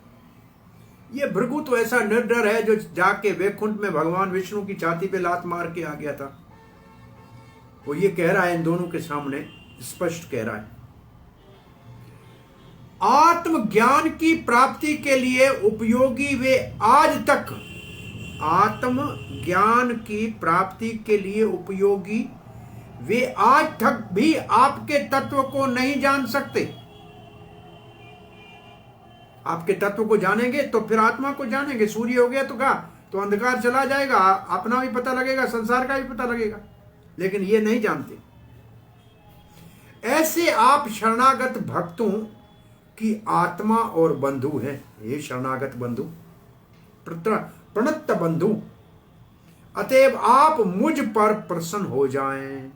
ये भृगु तो ऐसा निर्डर है जो जाके वैकुंठ में भगवान विष्णु की छाती पे लात मार के आ गया था। वो ये कह रहा है, इन दोनों के सामने स्पष्ट कह रहा है, आत्मज्ञान की प्राप्ति के लिए उपयोगी वे आज तक, आत्म ज्ञान की प्राप्ति के लिए उपयोगी वे आज तक भी आपके तत्व को नहीं जान सकते। आपके तत्व को जानेंगे तो फिर आत्मा को जानेंगे। सूर्य हो गया तो क्या, तो अंधकार चला जाएगा, अपना भी पता लगेगा, संसार का भी पता लगेगा, लेकिन ये नहीं जानते। ऐसे आप शरणागत भक्तों की आत्मा और बंधु हैं। ये शरणागत बंधु, प्रणत बंधु, अतएव आप मुझ पर प्रसन्न हो जाएं।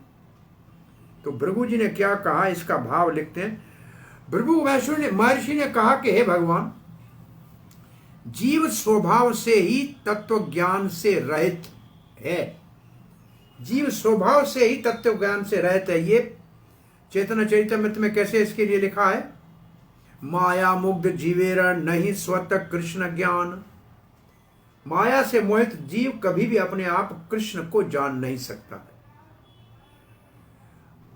तो भृगु जी ने क्या कहा, इसका भाव लिखते हैं। भृगु महर्षि ने कहा कि हे भगवान, जीव स्वभाव से ही तत्व ज्ञान से रहित है। जीव स्वभाव से ही तत्व ज्ञान से रहित है। ये चैतन्य चरितमृत में कैसे इसके लिए लिखा है, माया मुग्ध जीवेरा नहीं स्वतः कृष्ण ज्ञान। माया से मोहित जीव कभी भी अपने आप कृष्ण को जान नहीं सकता।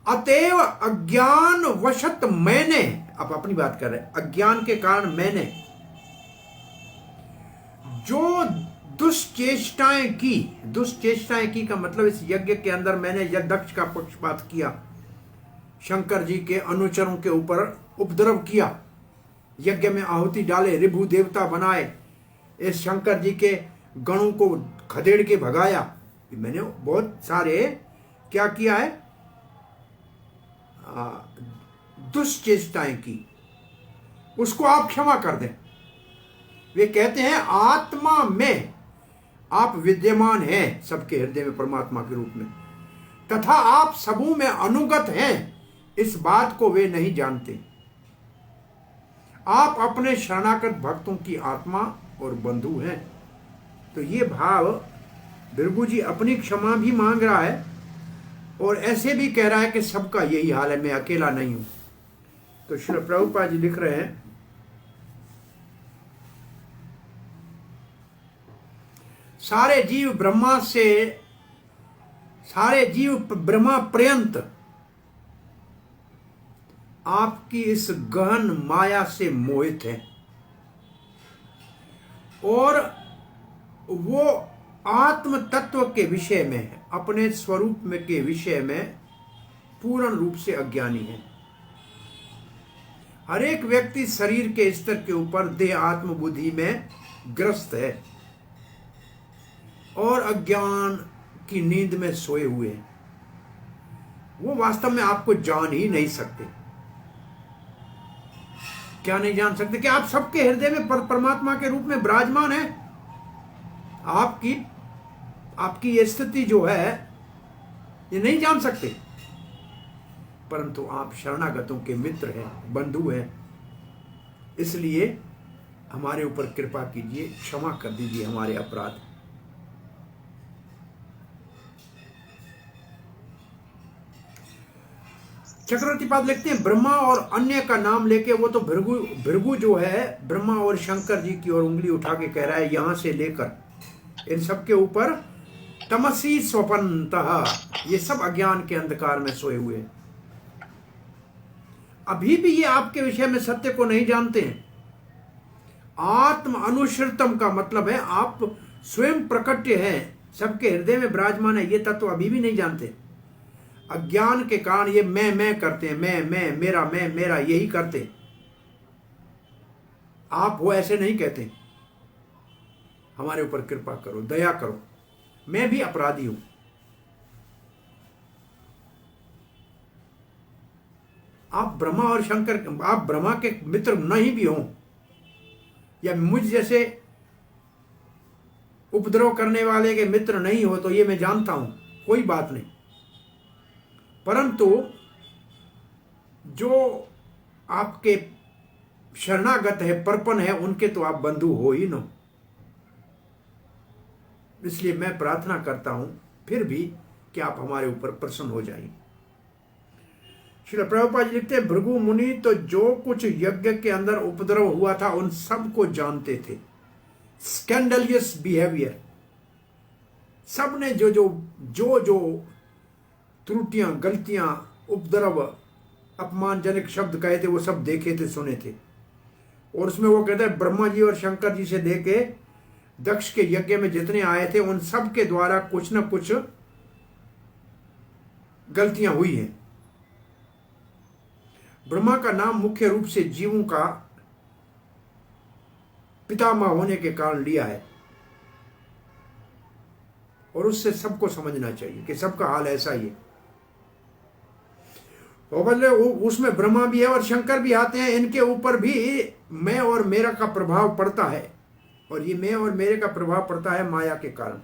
अतएव अज्ञान वशत मैंने, अब अपनी बात कर रहे हैं, अज्ञान के कारण मैंने जो दुष्चेष्टाएं की का मतलब इस यज्ञ के अंदर मैंने यज्ञदक्ष का पक्षपात किया, शंकर जी के अनुचरों के ऊपर उपद्रव किया, यज्ञ में आहुति डाले, रिभु देवता बनाए, इस शंकर जी के गणों को खदेड़ के भगाया। मैंने बहुत सारे क्या किया है, दुष्चेष्टाएं की, उसको आप क्षमा कर दें। वे कहते हैं आत्मा में आप विद्यमान हैं, सबके हृदय में परमात्मा के रूप में, तथा आप सबों में अनुगत हैं, इस बात को वे नहीं जानते। आप अपने शरणागत भक्तों की आत्मा और बंधु हैं। तो ये भाव भृगु जी अपनी क्षमा भी मांग रहा है और ऐसे भी कह रहा है कि सबका यही हाल है, मैं अकेला नहीं हूं। तो श्री प्रभुपाद जी लिख रहे हैं, सारे जीव ब्रह्मा पर्यंत आपकी इस गहन माया से मोहित हैं और वो आत्म तत्व के विषय में, अपने स्वरूप में के विषय में पूर्ण रूप से अज्ञानी है। हर एक व्यक्ति शरीर के स्तर के ऊपर देह आत्म बुद्धि में ग्रस्त है और अज्ञान की नींद में सोए हुए हैं। वो वास्तव में आपको जान ही नहीं सकते। क्या नहीं जान सकते कि आप सबके हृदय में परमात्मा के रूप में विराजमान है। आपकी ये स्थिति जो है ये नहीं जान सकते, परंतु आप शरणागतों के मित्र हैं, बंधु हैं। इसलिए हमारे ऊपर कृपा कीजिए, क्षमा कर दीजिए हमारे अपराध। चक्रवर्ती पाद लिखते हैं, ब्रह्मा और अन्य का नाम लेके, वो तो भृगु जो है ब्रह्मा और शंकर जी की ओर उंगली उठा के कह रहा है, यहां से लेकर इन सब के ऊपर तमसी स्वपनतः, ये सब अज्ञान के अंधकार में सोए हुए हैं। अभी भी ये आपके विषय में सत्य को नहीं जानते हैं। आत्म अनुश्रितम का मतलब है आप स्वयं प्रकट्य हैं, सबके हृदय में विराजमान है, ये तत्व अभी भी नहीं जानते। अज्ञान के कारण ये मैं करते हैं, मैं मेरा, मैं मेरा, यही करते। आप वो ऐसे नहीं कहते। हमारे ऊपर कृपा करो, दया करो, मैं भी अपराधी हूं। आप ब्रह्मा और शंकर, आप ब्रह्मा के मित्र नहीं भी हों या मुझ जैसे उपद्रव करने वाले के मित्र नहीं हो, तो ये मैं जानता हूं, कोई बात नहीं। परंतु जो आपके शरणागत है, परपन है, उनके तो आप बंधु हो ही न। इसलिए मैं प्रार्थना करता हूं फिर भी कि आप हमारे ऊपर प्रसन्न हो जाइए। श्रील प्रभुपाद जी लिखते हैं, भृगु मुनि तो जो कुछ यज्ञ के अंदर उपद्रव हुआ था उन सब को जानते थे। स्कैंडलियस बिहेवियर, सब ने जो जो जो जो त्रुटियां, गलतियां, उपद्रव, अपमानजनक शब्द कहे थे, वो सब देखे थे, सुने थे। और उसमें वो कहता है, ब्रह्मा जी और शंकर जी से लेके दक्ष के यज्ञ में जितने आए थे उन सब के द्वारा कुछ न कुछ गलतियां हुई हैं। ब्रह्मा का नाम मुख्य रूप से जीवों का पितामह होने के कारण लिया है और उससे सबको समझना चाहिए कि सबका हाल ऐसा ही है। और बदले उसमें ब्रह्मा भी है और शंकर भी आते हैं, इनके ऊपर भी मैं और मेरा का प्रभाव पड़ता है और ये मैं और मेरे का प्रभाव पड़ता है माया के कारण।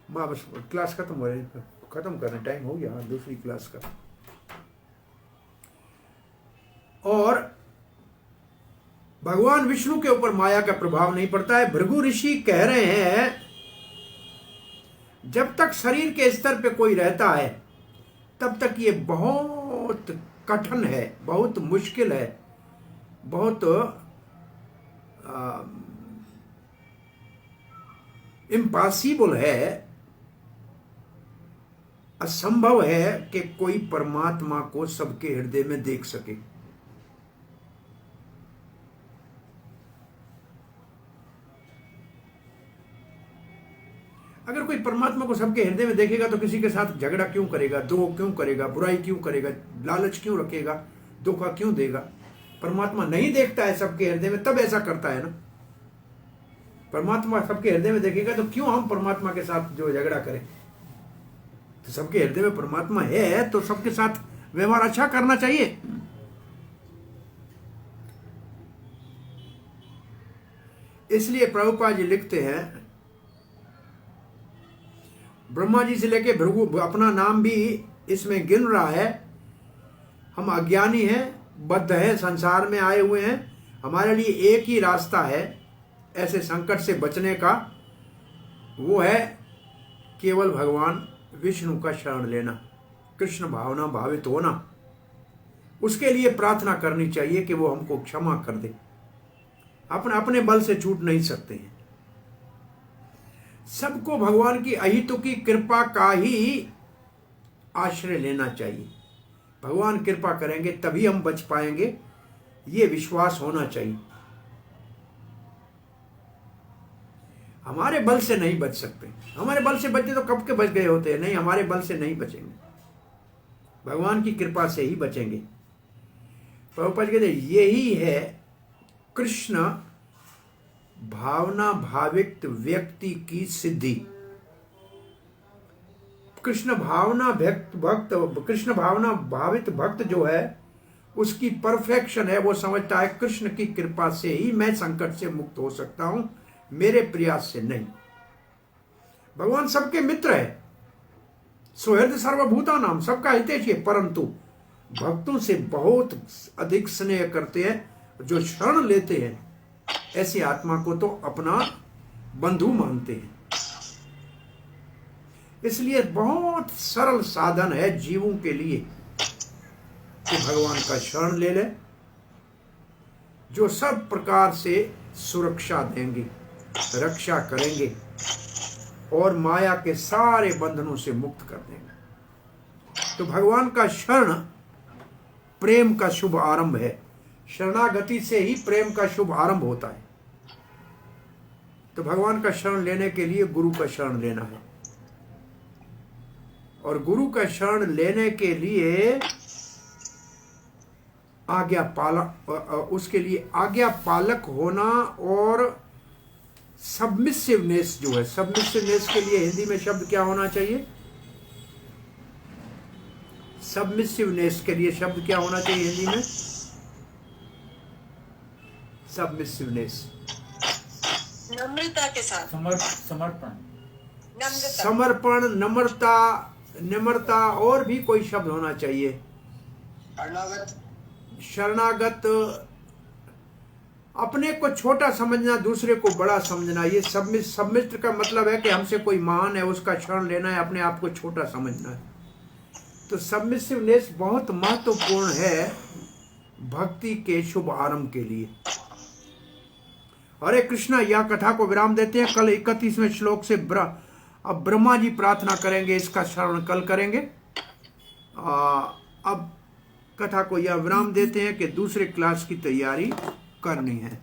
बस क्लास खत्म हो रही, खत्म करने टाइम हो गया, दूसरी क्लास का। और भगवान विष्णु के ऊपर माया का प्रभाव नहीं पड़ता है। भृगु ऋषि कह रहे हैं, जब तक शरीर के स्तर पे कोई रहता है तब तक ये बहुत कठिन है, बहुत मुश्किल है, बहुत इम्पॉसिबल है, असंभव है कि कोई परमात्मा को सबके हृदय में देख सके। अगर कोई परमात्मा को सबके हृदय में देखेगा तो किसी के साथ झगड़ा क्यों करेगा, द्रोह क्यों करेगा, बुराई क्यों करेगा, लालच क्यों रखेगा, धोखा क्यों देगा? परमात्मा नहीं देखता है सबके हृदय में, तब ऐसा करता है ना। परमात्मा सबके हृदय में देखेगा तो क्यों हम परमात्मा के साथ जो झगड़ा करें? तो सबके हृदय में परमात्मा है तो सबके साथ व्यवहार अच्छा करना चाहिए। इसलिए प्रभुपाद जी लिखते हैं, ब्रह्मा जी से लेके भृगु अपना नाम भी इसमें गिन रहा है। हम अज्ञानी हैं, बद्ध हैं, संसार में आए हुए हैं। हमारे लिए एक ही रास्ता है ऐसे संकट से बचने का, वो है केवल भगवान विष्णु का शरण लेना, कृष्ण भावना भावित होना। उसके लिए प्रार्थना करनी चाहिए कि वो हमको क्षमा कर दे। अपने बल से छूट नहीं सकते हैं। सबको भगवान की अहितु की कृपा का ही आश्रय लेना चाहिए। भगवान कृपा करेंगे तभी हम बच पाएंगे, ये विश्वास होना चाहिए। हमारे बल से नहीं बच सकते। हमारे बल से बचे तो कब के बच गए होते हैं। नहीं, हमारे बल से नहीं बचेंगे, भगवान की कृपा से ही बचेंगे। प्रभुपाद कहते यही है कृष्ण भावना भावित व्यक्ति की सिद्धि। कृष्ण भावना भावित भक्त जो है उसकी परफेक्शन है, वो समझता है कृष्ण की कृपा से ही मैं संकट से मुक्त हो सकता हूं, मेरे प्रयास से नहीं। भगवान सबके मित्र है, सुहृद सर्वभूता नाम, सबका हितैषी है, परंतु भक्तों से बहुत अधिक स्नेह करते हैं। जो शरण लेते हैं ऐसी आत्मा को तो अपना बंधु मानते हैं। इसलिए बहुत सरल साधन है जीवों के लिए कि भगवान का शरण ले ले, जो सब प्रकार से सुरक्षा देंगे, रक्षा करेंगे और माया के सारे बंधनों से मुक्त कर देंगे। तो भगवान का शरण प्रेम का शुभ आरंभ है। शरणागति से ही प्रेम का शुभ आरंभ होता है। तो भगवान का शरण लेने के लिए गुरु का शरण लेना है, और गुरु का शरण लेने के लिए आज्ञा पालक, उसके लिए आज्ञा पालक होना और सबमिसिवनेस जो है, सबमिसिवनेस के लिए हिंदी में शब्द क्या होना चाहिए? सबमिसिवनेस के लिए शब्द क्या होना चाहिए हिंदी में? सबमिसिवनेस, नम्रता के साथ, समर्पण, नम्रता, निम्रता, और भी कोई शब्द होना चाहिए। शरणागत, अपने को छोटा समझना, दूसरे को बड़ा समझना। ये सबमिस्ट का मतलब है कि हमसे कोई महान है, उसका शरण लेना है, अपने आप को छोटा समझना है। तो सबमिसिवनेस बहुत महत्वपूर्ण है भक्ति के शुभ आरंभ के लिए। हरे कृष्णा, यह कथा को विराम देते हैं। कल 31वें श्लोक से अब ब्रह्मा जी प्रार्थना करेंगे, इसका श्रवण कल करेंगे। अब कथा को यह विराम देते हैं कि दूसरे क्लास की तैयारी करनी है।